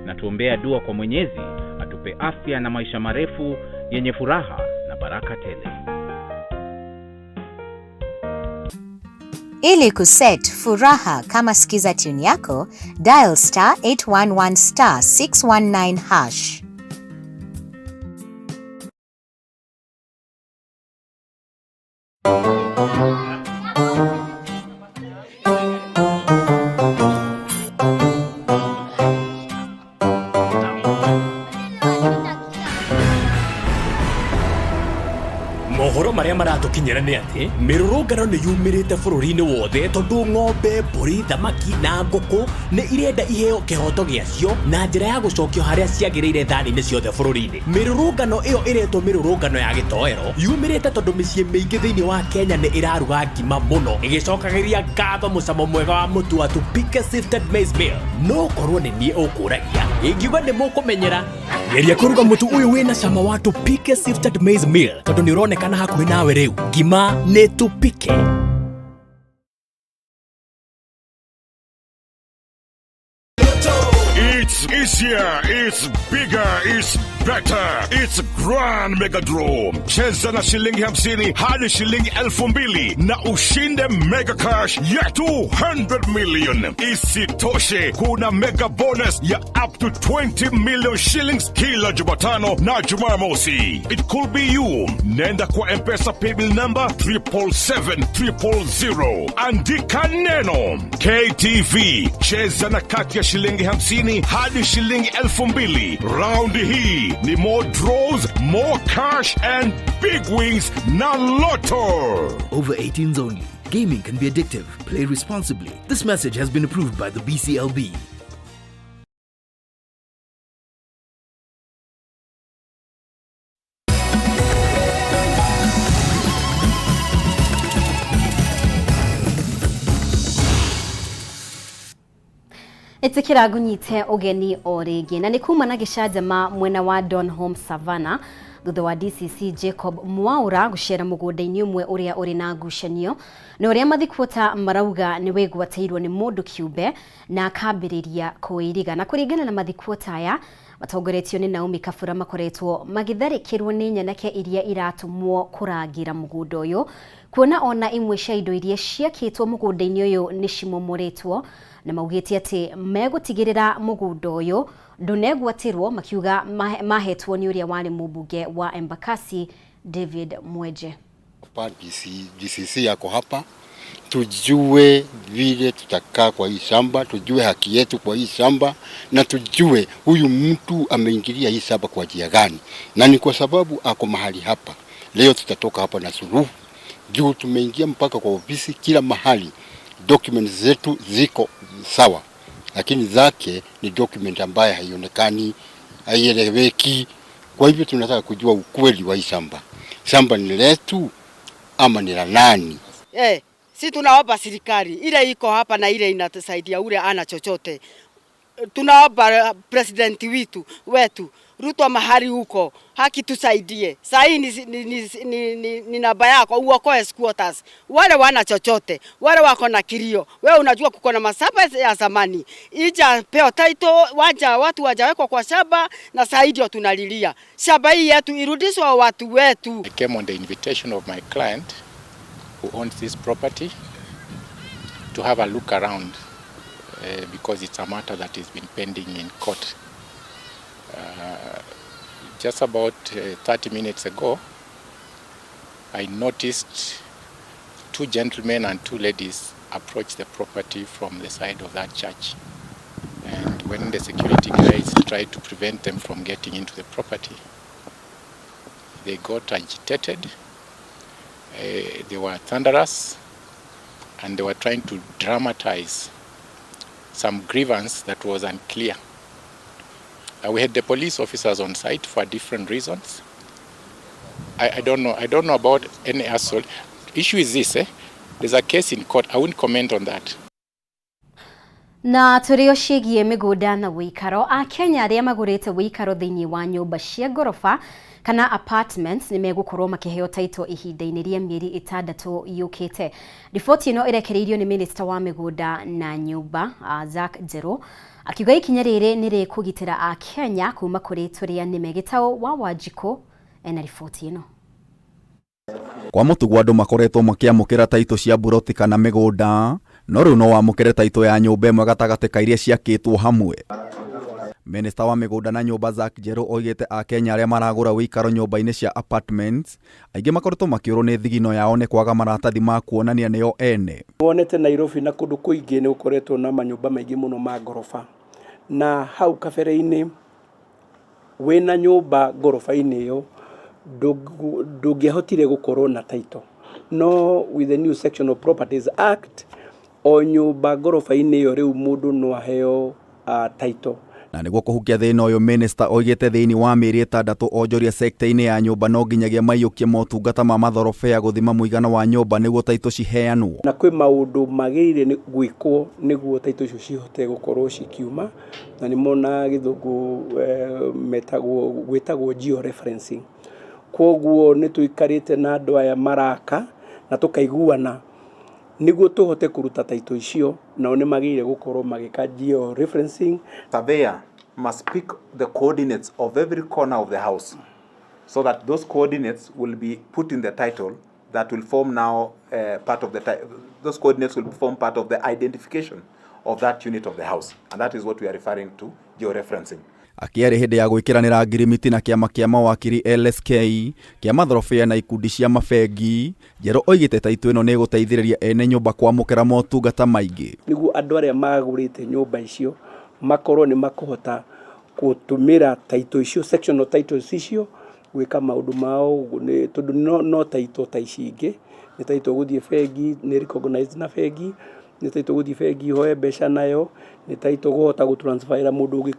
Na tuombea dua kwa Mwenyezi atupe afya na maisha marefu yenye furaha na baraka tele. Ili kuset furaha kama sikiza tune yako, dial *811 *619#. Mohoro maria maratukinyira ni ati mirurungano ni yumirite bururi-ini wothe tondu ng'ombe, mburi, thamaki na nguku ni irenda iheo kihoto giacio na njira ya gucokio haria ciagiriire thani-ini ciothe bururi-ini. Mirurungano iyo iretwo mirurungano ya gitoero yumirite tondu micii miingi thiini wa Kenya ni iraruga ngima muno igicokagiria ngatho mucamo mwega wa mutu wa Tupike Sifted Maize Meal. No korwo ni nie ukuragia ingiuga ni mukumenyera geria kuruga mutu uyu wina cama wa Tupike Sifted Maize Meal tondu ni uronekana hakuhi nawe riu. Ngima ni Tupike. It's easier, it's bigger, it's better. It's Grand Mega Draw. Cheza na shilingi 50 hadi shilingi 2,000 na ushinde mega cash ya 200 million. Isitoshe, kuna mega bonus ya up to 20 million shillings kila Jumatano na Jumamosi. It could be you. Nenda kwa M-Pesa paybill number 777-000. Andika neno KTV. Cheza na kati ya shilingi 50 hadi shilingi 2,000. Round hii ni more draws, more cash and big wings na Lotto. Over 18s only. Gaming can be addictive. Play responsibly. This message has been approved by the BCLB. Itikira ngunyite ugeni o ringi na ni kuma na gicajama mwena wa Donholm Savannah thutha wa DCC Jacob Mwaura gucera mugunda-ini umwe uria uri na ngucanio na uria mathikuota marauga ni wegwateirwo ni mundu kiumbe na akambiriria kuiriga. Na kuringana na mathikuota aya matongoretio ni Naomi Kabura makoretwo magitharikirwo ni nyanake iria iratumwo kurangira mugunda uyu, kuona ona imwe cia indo iria ciakitwo mugunda-ini uyu ni cimomoretwo na maugite ati megutigirira mugunda uyu ndunegwatirwo, makiuga mahetwo ni uria wari mubunge wa Embakasi David Mweje. DCC yako hapa, tujue vile tutakaa kwa hii shamba, tujue haki yetu kwa hii shamba, na tujue huyu mtu ameingilia hii shamba kwa njia gani, na ni kwa sababu ako mahali hapa. Leo tutatoka hapa na suluhu Juu tumeingia mpaka kwa ofisi kila mahali, documents zetu ziko sawa, lakini zake ni document ambaye haionekani, haieleweki. Kwa hivyo tunataka kujua ukweli wa hii shamba. Shamba ni letu ama ni la nani? Si tunaomba serikali ile iko hapa na ile inatusaidia ule ana chochote. Tunaomba president wetu Ruto mahali huko haki tusaidie. Sasa hii ni namba yako uokoe squatters. Wale wana chochote, wale wako na kilio. Wewe unajua kuko na masaba ya zamani. Ija peo title watu wajawekwa kwa shamba na sasa ndio tunalilia. Shamba hii yetu irudishwe watu wetu. I came on the invitation of my client who owns this property to have a look around because it's a matter that has been pending in court. Just about 30 minutes ago, I noticed 2 gentlemen and 2 ladies approach the property from the side of that church. And when the security guys tried to prevent them from getting into the property, they got agitated, they were thunderous, and they were trying to dramatize some grievance that was unclear. We had the police officers on site for different reasons. I don't know about any assault. Issue is this, there's a case in court. I won't comment on that. Na turio ciĩgiĩ mĩgũnda na wĩikaro, Akenya arĩa magũrĩte wĩikaro thĩinĩ wa nyũmba cia ngorofa kana apartments nĩ megũkorwo makĩheo title ihinda-inĩ rĩa mĩeri 6 yũkĩte. Riboti ĩno ĩrekereirio nĩ Minister wa mĩgũnda na nyũmba Zack Njerũ akiuga ikinya rĩrĩ nĩ rĩkũgitĩra Akenya kuma kũrĩ tũrĩa nĩme. Gĩtaũ wa Wanjikũ ena riboti ĩno. Kwa mũtugo andũ makoretwo makĩamũkĩra title cia buroti kana mĩgũnda, no rĩu no wamũkĩre title ya nyũmba ĩmwe gatagatĩ ka iria ciakĩtwo hamwe. Minister wa mĩgũnda na nyũmba Zack Njerũ oigĩte Akenya arĩa maragũra wĩikaro nyũmba-inĩ cia apartments aingĩ makoretwo makĩũrwo nĩ thigino yao nĩ kwaga maratathi ma kuonania nĩo ene. Wonete Nairobi na kũndũ kũingĩ nĩ gũkoretwo na manyũmba maingĩ mũno ma ngorofa, na hau kabere-inĩ wĩna nyũmba ngorofa-inĩ ĩyo ndũngĩahotire gũkorwo na title. No with the new section of Properties Act, o nyũmba ngorofa-inĩ ĩyo rĩu mũndũ no aheo title. Na nĩguo kũhukia thĩna ũyũ, Minister oigĩte thĩinĩ wa mĩeri 6 onjoria sekta-inĩ ya nyũmba no nginyagia maiyũkie motungata ma mathorobea gũthima mũigana wa nyũmba nĩguo title ciheanwo. Na kwĩ maũndũ magĩrĩire gwĩkwo nĩguo title icio cihote gũkorwo cikiuma, na nĩ mona gĩthũngũ gwĩtagwo georeferencing. Kwoguo nĩ tũikarĩte na andũ aya maraka na tũkaiguana nĩguo tũhote kũruta title icio, nao nĩ magĩrĩire gũkorwo magĩka georeferencing. Surveyor must pick the coordinates of every corner of the house so that those coordinates will be put in the title that will form now part of the those coordinates will form part of the identification of that unit of the house, and that is what we are referring to georeferencing. Akiarĩ hĩndĩ ya gwĩkĩranĩra ngirimiti na kĩama kĩa mawakiri LSK kĩa mathorobea na ikundi cia mabengi, Njerũ oigĩte title ĩno nĩ ĩgũteithĩrĩria ene nyũmba kwamũkĩra motungata maingĩ. Nĩguo andũ arĩa magũrĩte nyũmba icio makorwo nĩ makũhota gũtũmĩra title icio, sectional titles icio gwĩka maũndũ mao, tondũ no title ta ici ingĩ nĩ title gũthiĩ bengi nĩ recognized na bengi, nĩ title gũthiĩ bengi hoe mbeca nayo, nĩ title kũhota gũtransfera mũndũ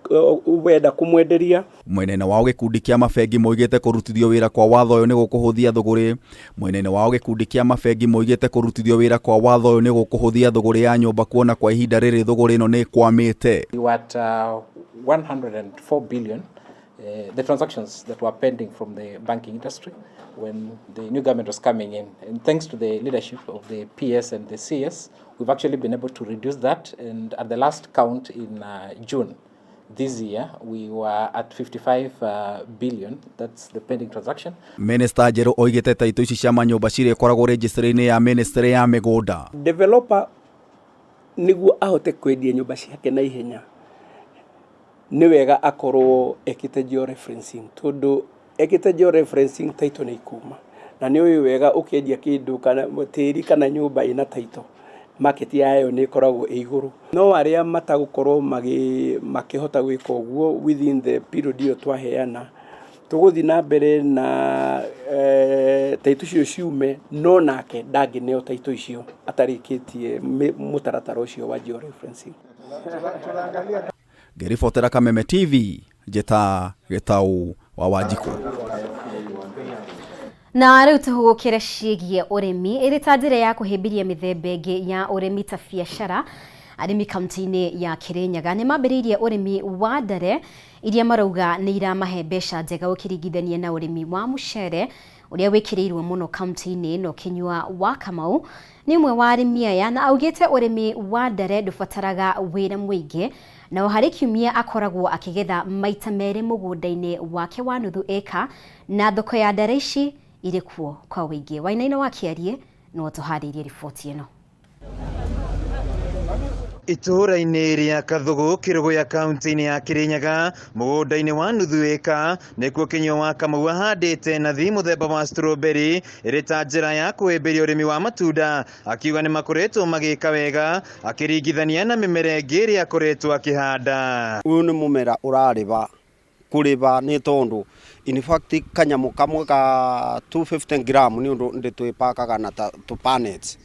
wenda kũmwenderia. Mwena-inĩ wao gĩkundi kĩa mabengi moigĩte kũrutithio wĩra kwa watho ũyũ nĩ gũkũhũthia thũgũrĩ. Mwena-inĩ wao gĩkundi kĩa mabengi moigĩte kũrutithio wĩra kwa watho ũyũ nĩ gũkũhũthia thũgũrĩ ya nyũmba kuona kwa ihinda rĩrĩ thũgũrĩ ĩno nĩ kwamĩte. We were at 104 billion the transactions that were pending from the banking industry when the new government was coming in, and thanks to the leadership of the PS and the CS, we've actually been able to reduce that, and at the last count in June this year we were at 55 billion. That's the pending transaction. Minister Njerũ oigĩte title ici cia manyũmba cirĩkoragwo registry-inĩ ya Ministry ya mĩgũnda. Developer nĩguo ahote kwendia nyũmba ciake na ihenya nĩ wega akorwo ekĩte georeferencing, tondũ ekĩte georeferencing title nĩ ikuma, na nĩ ũyũ wega ũkĩendia kĩndũ kana tĩri kana nyũmba ĩna title, market yayo nĩ ĩkoragwo ĩ igũrũ. No arĩa matagũkorwo makĩhota gwĩka ũguo within the period ĩyo twaheana, tuguthi na mbere na taito icio ciume no nake ndangineo taito icio atarikitie mutaratara ucio wa georeferencing. Ngĩribotera Kameme TV, njĩta Gĩtaũ wa Wanjikũ. Na rĩu tũhũgũkĩre ciĩgiĩ ũrĩmi ĩrĩ ta njĩra ya kũhĩmbĩria mĩthemba ĩngĩ ya ũrĩmi ta biacara. Arĩmi kaunti-inĩ ya Kirinyaga nĩ mambĩrĩirie ũrĩmi wa ndare iria marauga nĩ iramahe mbeca njega ũkĩringithania na ũrĩmi wa mũcere ũrĩa wĩkĩrĩirwo mũno kaunti-inĩ ĩno. Kinyua wa Kamau nĩ ũmwe wa arĩmi aya na augĩte ũrĩmi wa ndare ndũbataraga wĩra mũingĩ, na harĩ kiumia akoragwo akĩgetha maita merĩ mũgũnda-inĩ wake wa nuthu eka, na thoko ya ndare ici irĩ kuo kwa wĩingĩ. Wainaina wa Kĩarie no tũharĩirie riboti ĩno. Itũra-inĩ rĩa Kathũgũ Kĩrũgũ ya kaunti-inĩ ya Kirinyaga mũgũnda-inĩ wa nuthu eka nĩkuo Kinyua wa Kamau ahandĩte nathi mũthemba wa strawberry ĩrĩ ta njĩra ya kũhĩmbĩria ũrĩmi wa matunda, akiuga nĩ makoretwo magĩka wega akĩringithania na mĩmera ĩngĩ ĩrĩa akoretwo akĩhanda. Ũyũ nĩ mũmera ũrarĩba kũrĩba nĩ tondũ in fact kanyamũ kamwe ka 250 gram nĩ ũndũ ndĩtwĩpakaga na tũpaneti.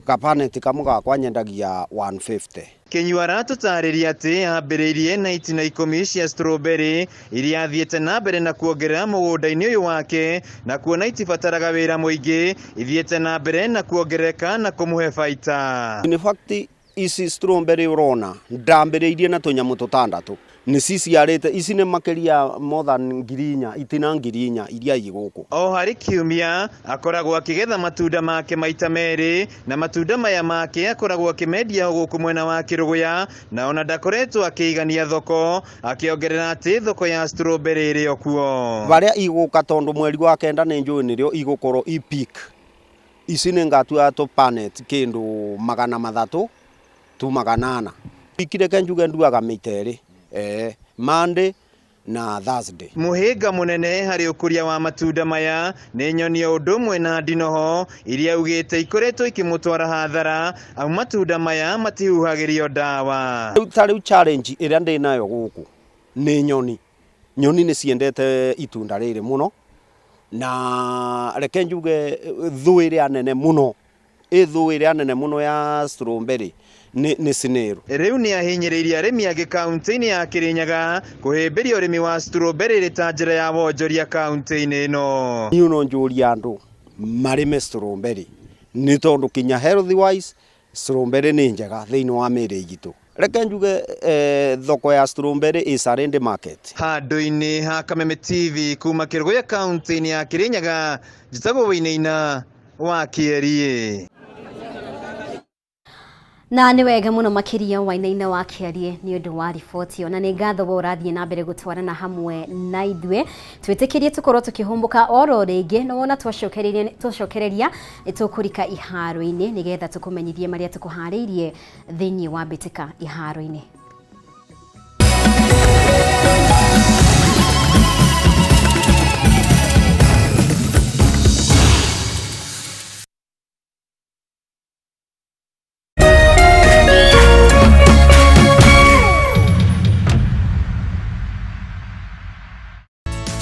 Kapaneti kamwe gakwa nyendagia 150. Kinyua aratũtarĩria atĩ ambĩrĩirie na itina 10 cia strawberry iria athiĩte na mbere na kuongerera mũgũnda-inĩ ũyũ wake, na kuona itibataraga wĩra mũingĩ ithiĩte na mbere na kuongereka na kũmũhe baita. In fact ici strawberry urona ndambĩrĩirie na tũnyamũ tũtandatũ nĩ ciciarĩte, ici nĩ makĩria more than 4,000 itina 4,000 iria igũkũ. O harĩ kiumia akoragwo akĩgetha matunda make maita merĩ, na matunda maya make akoragwo akĩmendia gũkũ mwena wa Kĩrũgũya, na ona ndakoretwo akĩigania thoko, akĩongerera atĩ thoko ya strawberry ĩrĩ o kuo. Barĩa igũka tondũ mweri wa kenda nĩ njũĩ nĩrĩo igũkorwo i-peak. Ici nĩ ngatua tũpanet kĩndũ 300 tu 800. Ikireke njuge nduaga mĩita ĩrĩ. Monday na Thursday. Mũhĩnga mũnene harĩ ũkũria wa matunda maya nĩ nyoni o ũndũ ũmwe na ndinoho iria ugĩte ikoretwo ikĩmũtwara hathara au matunda maya matihuhagĩrio ndawa. Rĩu challenge ĩrĩa ndĩ nayo gũkũ nĩ nyoni. Nyoni nĩ ciendete itunda rĩrĩ mũno, na reke njuge thũ ĩrĩa nene mũno, thũ ĩrĩa nene mũno ya strawberry nĩ snail. Rĩu nĩ ahinyĩrĩirie arĩmi angĩ kaunti-inĩ ya Kirinyaga kũhĩmbĩria ũrĩmi wa strawberry ĩrĩ ta njĩra ya wonjoria kaunti-inĩ ĩno. Niĩ no njũria andũ marĩme strawberry nĩ tondũ kinya health wise strawberry nĩ njega thĩinĩ wa mĩĩrĩ itũ. Reke njuge thoko ya strawberry is a rende market. Handũ-inĩ ha Kameme TV kuma Kĩrũgũ kaunti-inĩ ya Kirinyaga, njĩtagwo Wainaina wa Kĩarie. Na nĩ wega mũno makĩria Wainaina wa Kĩarie nĩ ũndũ wa riboti ona nĩ ngatho wo ũrathiĩ na mbere gũtwarana hamwe na ithuĩ. Twĩtĩkĩrie tũkorwo tũkĩhũmbũka oro rĩngĩ, no wona twacokereria nĩ tũkũrika iharo-inĩ nĩgetha tũkũmenyithie marĩa tũkũharĩirie thĩinĩ wa mbĩtĩka iharo-inĩ.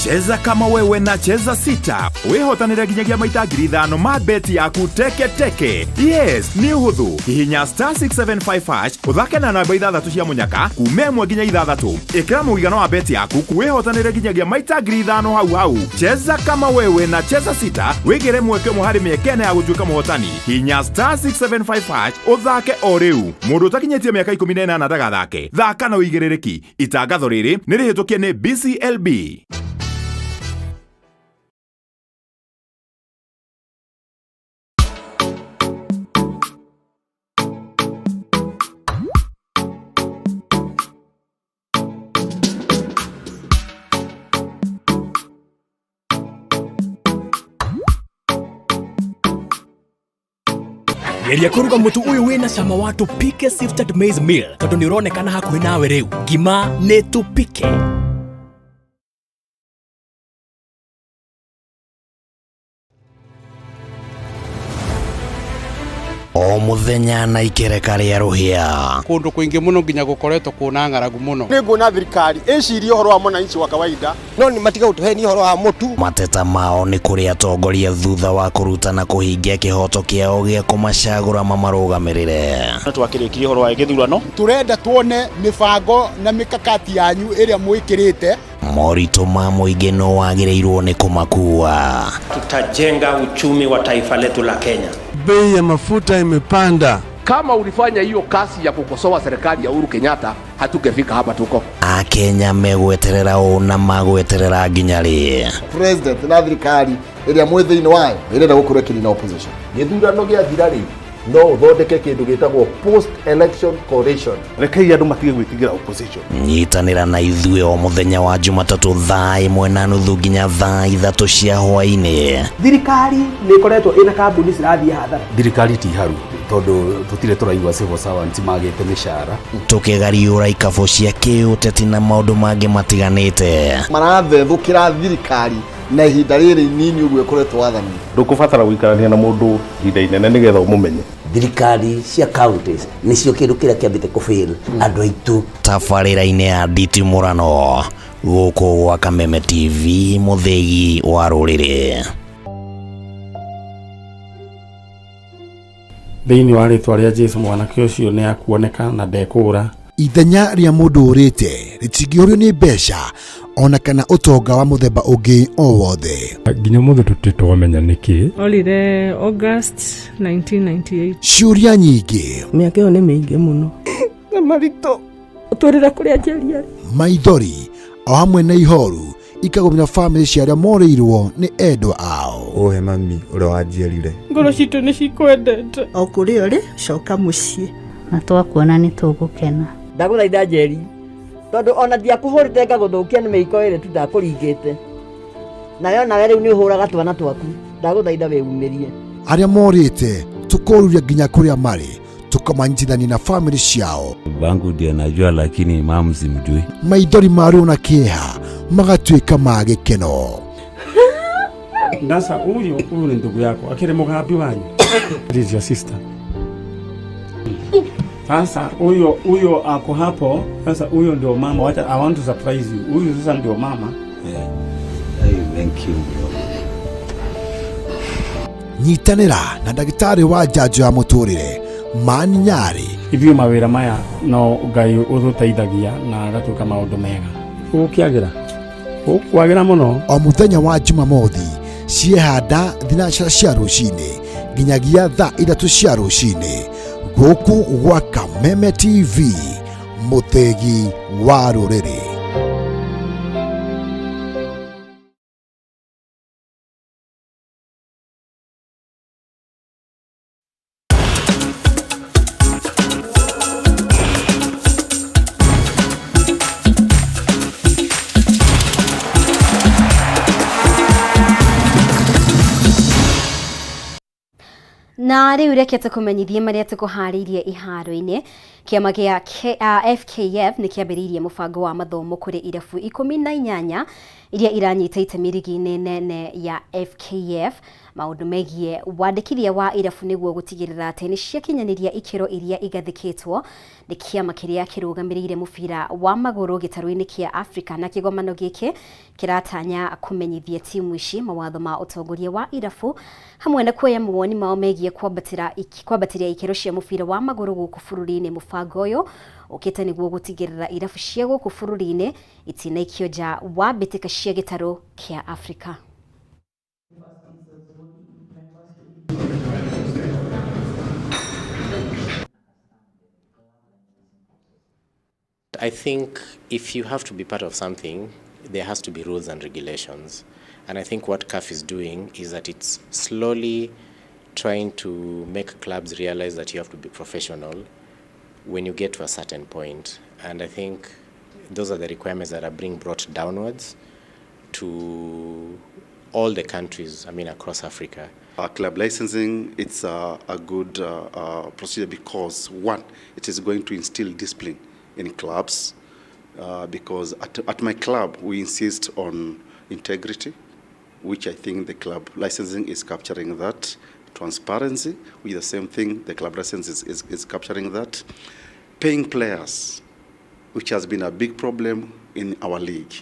Cheza kama wewe na cheza sita. Wehotanĩra nginyagia maita 5,000 ma beti yaku teke teke. Yes, ni ũhũthũ. Hihinya *675# ũthake na namba 6 cia mũnyaka kuma 1 nginya 6. Ĩkĩra mũigana wa beti yaku wehotanĩra nginyagia maita 5,000 hau. Cheza kama wewe na cheza sita. Wĩgĩre mweke ũmwe harĩ mĩeke ya gũtuĩka mũhotani. Hihinya *675# ũthake o rĩu. Mũndũ ũtakinyĩtie mĩaka 18 ndagathake. Thaka na ũigĩrĩrĩki. Itangatho rĩrĩ nĩ rĩhĩtũkie nĩ BCLB. Geria kuruga mutu uyu wina cama wa tupike sifted maize meal tondu ni uronekana hakuhi nawe riu. Ngima ni tupike. o muthenya na ikereka ria ruhia kundu kuingi muno nginya gukoretwo kuna ng'aragu muno ni nguona thirikari icirie uhoro wa mwananchi wa kawaida no ni matiga utuheni uhoro wa mutu. Mateta mao ni kuri atongoria thutha wa kurutana kuhingia kihoto kiao gia kumacagura mamarugamirire. Twakirikirie uhoro wa githurano turenda tuone mibango na mikakati yanyu iria mwikirite. Morito ma muingi no wagireirwo ni kumakua. Tutajenga uchumi wa taifa letu la Kenya. Bei ya mafuta imepanda. Kama ulifanya hiyo kasi ya kukosoa serikali ya Uhuru Kenyatta, hatungefika hapa tuko. Akenya megweterera na magweterera nginyari. President na thirikari iria mwithini wayo irenda gukorwo kiri na opposition. Githurano gia thirari no uthondeke kindu gitagwo post election coalition. Rekei andu matige gwitigira opposition. Nyitanira na ithuĩ o muthenya wa Jumatatu thaa 1:30 nginya thaa 3 cia hwaĩ-inĩ. Thirikari nĩ ikoretwo ina kambuni cirathie hathara. Thirikari ti haru tondu tutire turaigua civil servants magite mishara. Tukigariũra ikabo cia kĩũteti na maũndũ mangĩ matiganĩte. Marathethũkĩra thirikari na ihinda rĩrĩ nini ũguo ĩkoretwo wathani. Ndũkũbatara gũikarania na mũndũ ihinda inene nĩgetha ũmũmenye. Thirikari cia counties nĩcio kĩndũ kĩrĩa kĩambĩte kũfail andũ aitũ. Tabarĩra-inĩ ya nditimũrano gũkũ gwa Kameme TV, mũthegi wa rũrĩrĩ. Thĩinĩ wa rĩtwa rĩa Jesũ mwanake ũcio nĩ akuoneka na ndekũra. Ithenya rĩa mũndũ ũrĩte rĩtingĩũrio nĩ mbeca ona kana ũtonga wa mũthemba ũngĩ o wothe. Nginya mũndũ tũtitwamenya nĩkĩ. Olire August 1998. Ciũria nyingĩ. Mĩaka ĩyo nĩ mĩingĩ mũno. Na maritũ ũtũrĩra kũrĩa njeri. Maithori o hamwe na ihoru ikagomina family cia arĩa morĩirwo nĩ endwa ao. Ohe mami ũrĩa wanjiarire. Ngoro citũ nĩ cikwendete. O kũrĩa ũrĩ coka mũciĩ. Na twakuona nĩ tũgũkena. Ndagũthaitha njeri tondu ona ndiakũhũrĩte ngagũthũkia nĩ mĩiko ĩrĩ tu ndakũringĩte. Nayo nawe rĩu nĩ ũhũraga twana twaku. Ndagũthaitha wĩumĩrie. Arĩa morĩte tũkoruria nginya kũrĩa marĩ tukamanyitithania na family ciao. Bangu ndiye najua lakini mama simjui. Maithori marĩo na kĩeha magatuĩka ma gĩkeno. Sasa huyu ni ndugu yako akire mugambi wanyu. This is your sister. Sasa huyo ako hapo. Sasa huyo ndio mama. Wacha I want to surprise you. Huyo sasa ndio mama. Yeah. Thank you. Nyitanĩra na ndagĩtarĩ wa njanjo ya mũtũrĩre Mani Nyari. Ithuĩ mawĩra maya no Ngai ũtũteithagia na agatuĩka maũndũ mega. Ũkwagĩra mũno. O mũthenya wa Jumamothi ciehanda thinacara cia rũcinĩ nginyagia thaa 3 cia rũcinĩ gũkũ gwa Kameme TV, mũthegi wa rũrĩrĩ. Na rĩu reke tũkũmenyithie marĩa tũkũharĩirie iharo-inĩ. Kĩama gĩa FKF nĩ kĩambĩrĩirie mũbango wa mathomo kũrĩ irabu 18 iria iranyita itemi rigi-inĩ nene ya FKF. Maũndũ megiĩ wandĩkithia wa irabu nĩguo gũtigĩrĩra atĩ nĩ ciakinyanĩria ikĩro iria igathĩkĩtwo nĩ kĩama kĩrĩa kĩrũgamĩrĩire mũbira wa magũrũ gĩtarũ-inĩ kĩa Afrika, na kĩgomano gĩkĩ kĩratanya kũmenyithia timu ici mawatho ma ũtongoria wa irabu hamwe na kuoya mawoni mao megiĩ kwambatĩria ikĩro cia mũbira wa magũrũ gũkũ bũrũri-inĩ. Mũbango ũyũ ũkĩte nĩguo gũtigĩrĩra irabu cia gũkũ bũrũri-inĩ itinaikio nja wa mbĩtĩka cia gĩtarũ kĩa Afrika. I think if you have to be part of something, there has to be rules and regulations. And I think what CAF is doing is that it's slowly trying to make clubs realize that you have to be professional when you get to a certain point. And I think those are the requirements that are being brought downwards to all the countries, across Africa. Club licensing, it's a good procedure because, one, it is going to instill discipline in clubs because at my club we insist on integrity, which I think the club licensing is capturing that, to transparency, which is the same thing, the club license is capturing that. Paying players, which has been a big problem in our league.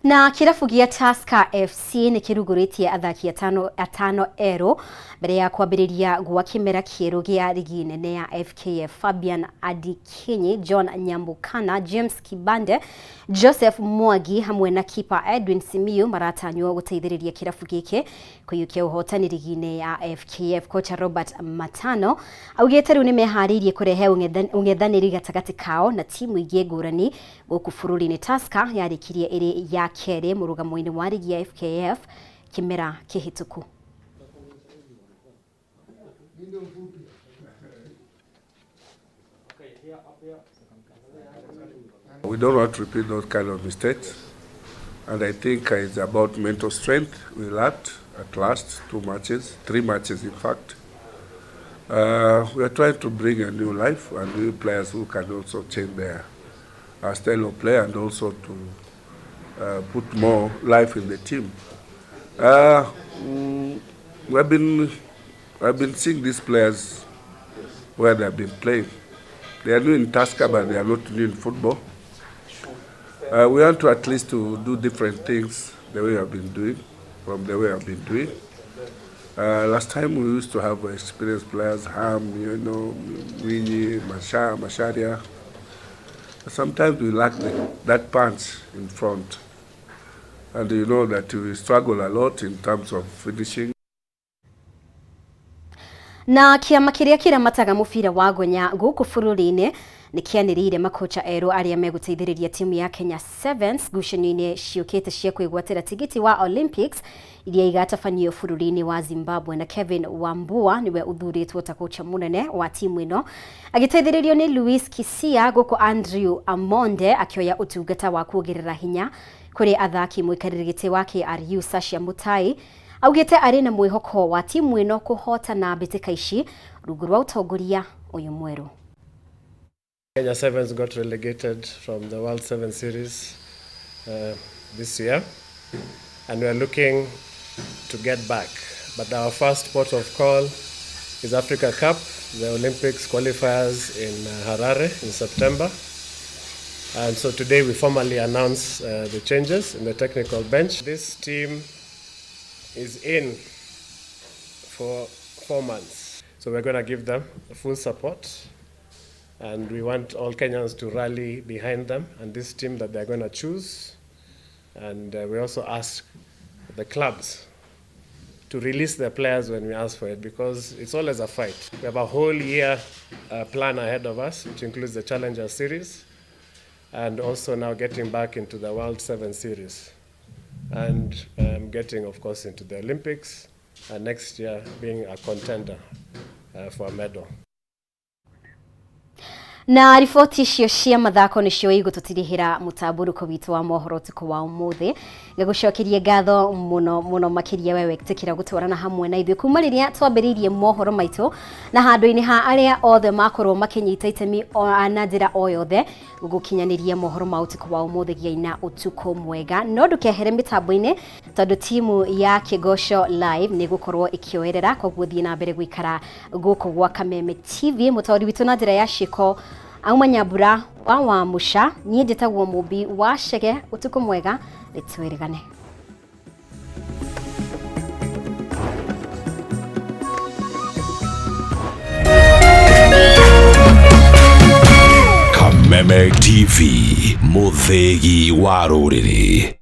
Na kirabu gia Tusker FC ni kiruguritie athaki atano ero mbere ya kwambĩrĩria gwa kimera kieru gia ligi nene ya FKF. Fabian Adikinyi, John Nyambukana, James Kibande, Joseph Mwagi hamwe na kipa Edwin Simiyu maratanywo guteithĩrĩria kirabu giki kuyukia uhotani ligi ya FKF. Kocha Robert Matano augĩte rĩu nĩmeharĩirie kũrehe ung'ethanĩri gatagatĩ kao na timu ingĩ ngũrani gũkũ bũrũri-inĩ. Tusker yarĩkirie ĩrĩ ya kerĩ mũrũgamo-inĩ wa ligi ya FKF kimera kĩhĩtũku. We don't want to repeat those kind of mistakes, and I think it's about mental strength. We learned at last 3 matches in fact. We are trying to bring a new life and new players who can also change their style of play and also to put more life in the team. I've been seeing these players where they have been playing. They are new in Tusker, but they are not new in football. We want to at least to do different things the way I've been doing, from the way I've been doing. Last time we used to have experienced players, Winnie, Masharia. Sometimes we lack that punch in front. And you know that we struggle a lot in terms of finishing. Na kiama kiria kiramataga mubira wa gonya guku bũrũri-inĩ nĩ kĩanĩrĩire makocha erũ arĩa megũteithĩrĩria timu ya Kenya Sevens ngucanio-inĩ ciũkĩte cia kwĩgwatĩra tigiti wa Olympics iria igatabanio bũrũri-inĩ wa Zimbabwe. Na Kevin Wambua niwe uthurĩtwo ta kocha munene wa timu ĩno agĩteithĩrĩrio nĩ Louis Kisia, gũkũ Andrew Amonde akĩoya ũtungata wa kuongerera hinya kũrĩ athaki. Mũikarĩri gĩtĩ wa KRU Sasha Mutai augĩte arĩ na mwĩhoko wa timu ĩno kũhotana mbĩtĩka ici rungu rwa ũtongoria ũyũ mwerũ. Kenya Sevens got relegated from the World Seven Series this year, and we are looking to get back. But our first port of call is Africa Cup, the Olympics qualifiers in Harare in September. And so today we formally announce the changes in the technical bench. This team is in for 4 months. So we're going to give them full support. And we want all Kenyans to rally behind them and this team that they're going to choose. And we also ask the clubs to release their players when we ask for it, because it's always a fight. We have a whole year plan ahead of us, which includes the Challenger Series, and also now getting back into the World 7 Series. And getting, of course, into the Olympics, and next year being a contender for a medal. Na riboti icio cia mathako nicio igũtũtirihĩra Mutamburuko witũ wa mohoro tuko wa ũmũthĩ. Ngagũcokeria ngatho mũno makĩria wewe gũtĩkĩra gũtwarana hamwe na ithuĩ kuma rĩrĩa twambĩrĩirie mohoro maitũ, na handũ-inĩ ha arĩa othe makorwo makinyita itemi na njĩra o yothe gũgũkinyanĩria mohoro ma ũtukũ wa ũmũthĩ gĩa ũtukũ mwega. No ndũkehere mĩtambo-inĩ tondũ timu ya Kĩgoco Live nĩ gũkorwo ĩkĩoerera, koguo thiĩ na mbere gũikara gũkũ gwa Kameme TV. Mũtaũri witũ na njĩra ya ciko Auma Nyambura wa Musha, niĩ njĩtagwo Mũmbi wa Chege. Ũtukũ mwega, nĩtwĩrĩgane. Kameme TV, mũthĩgi wa rũrĩrĩ.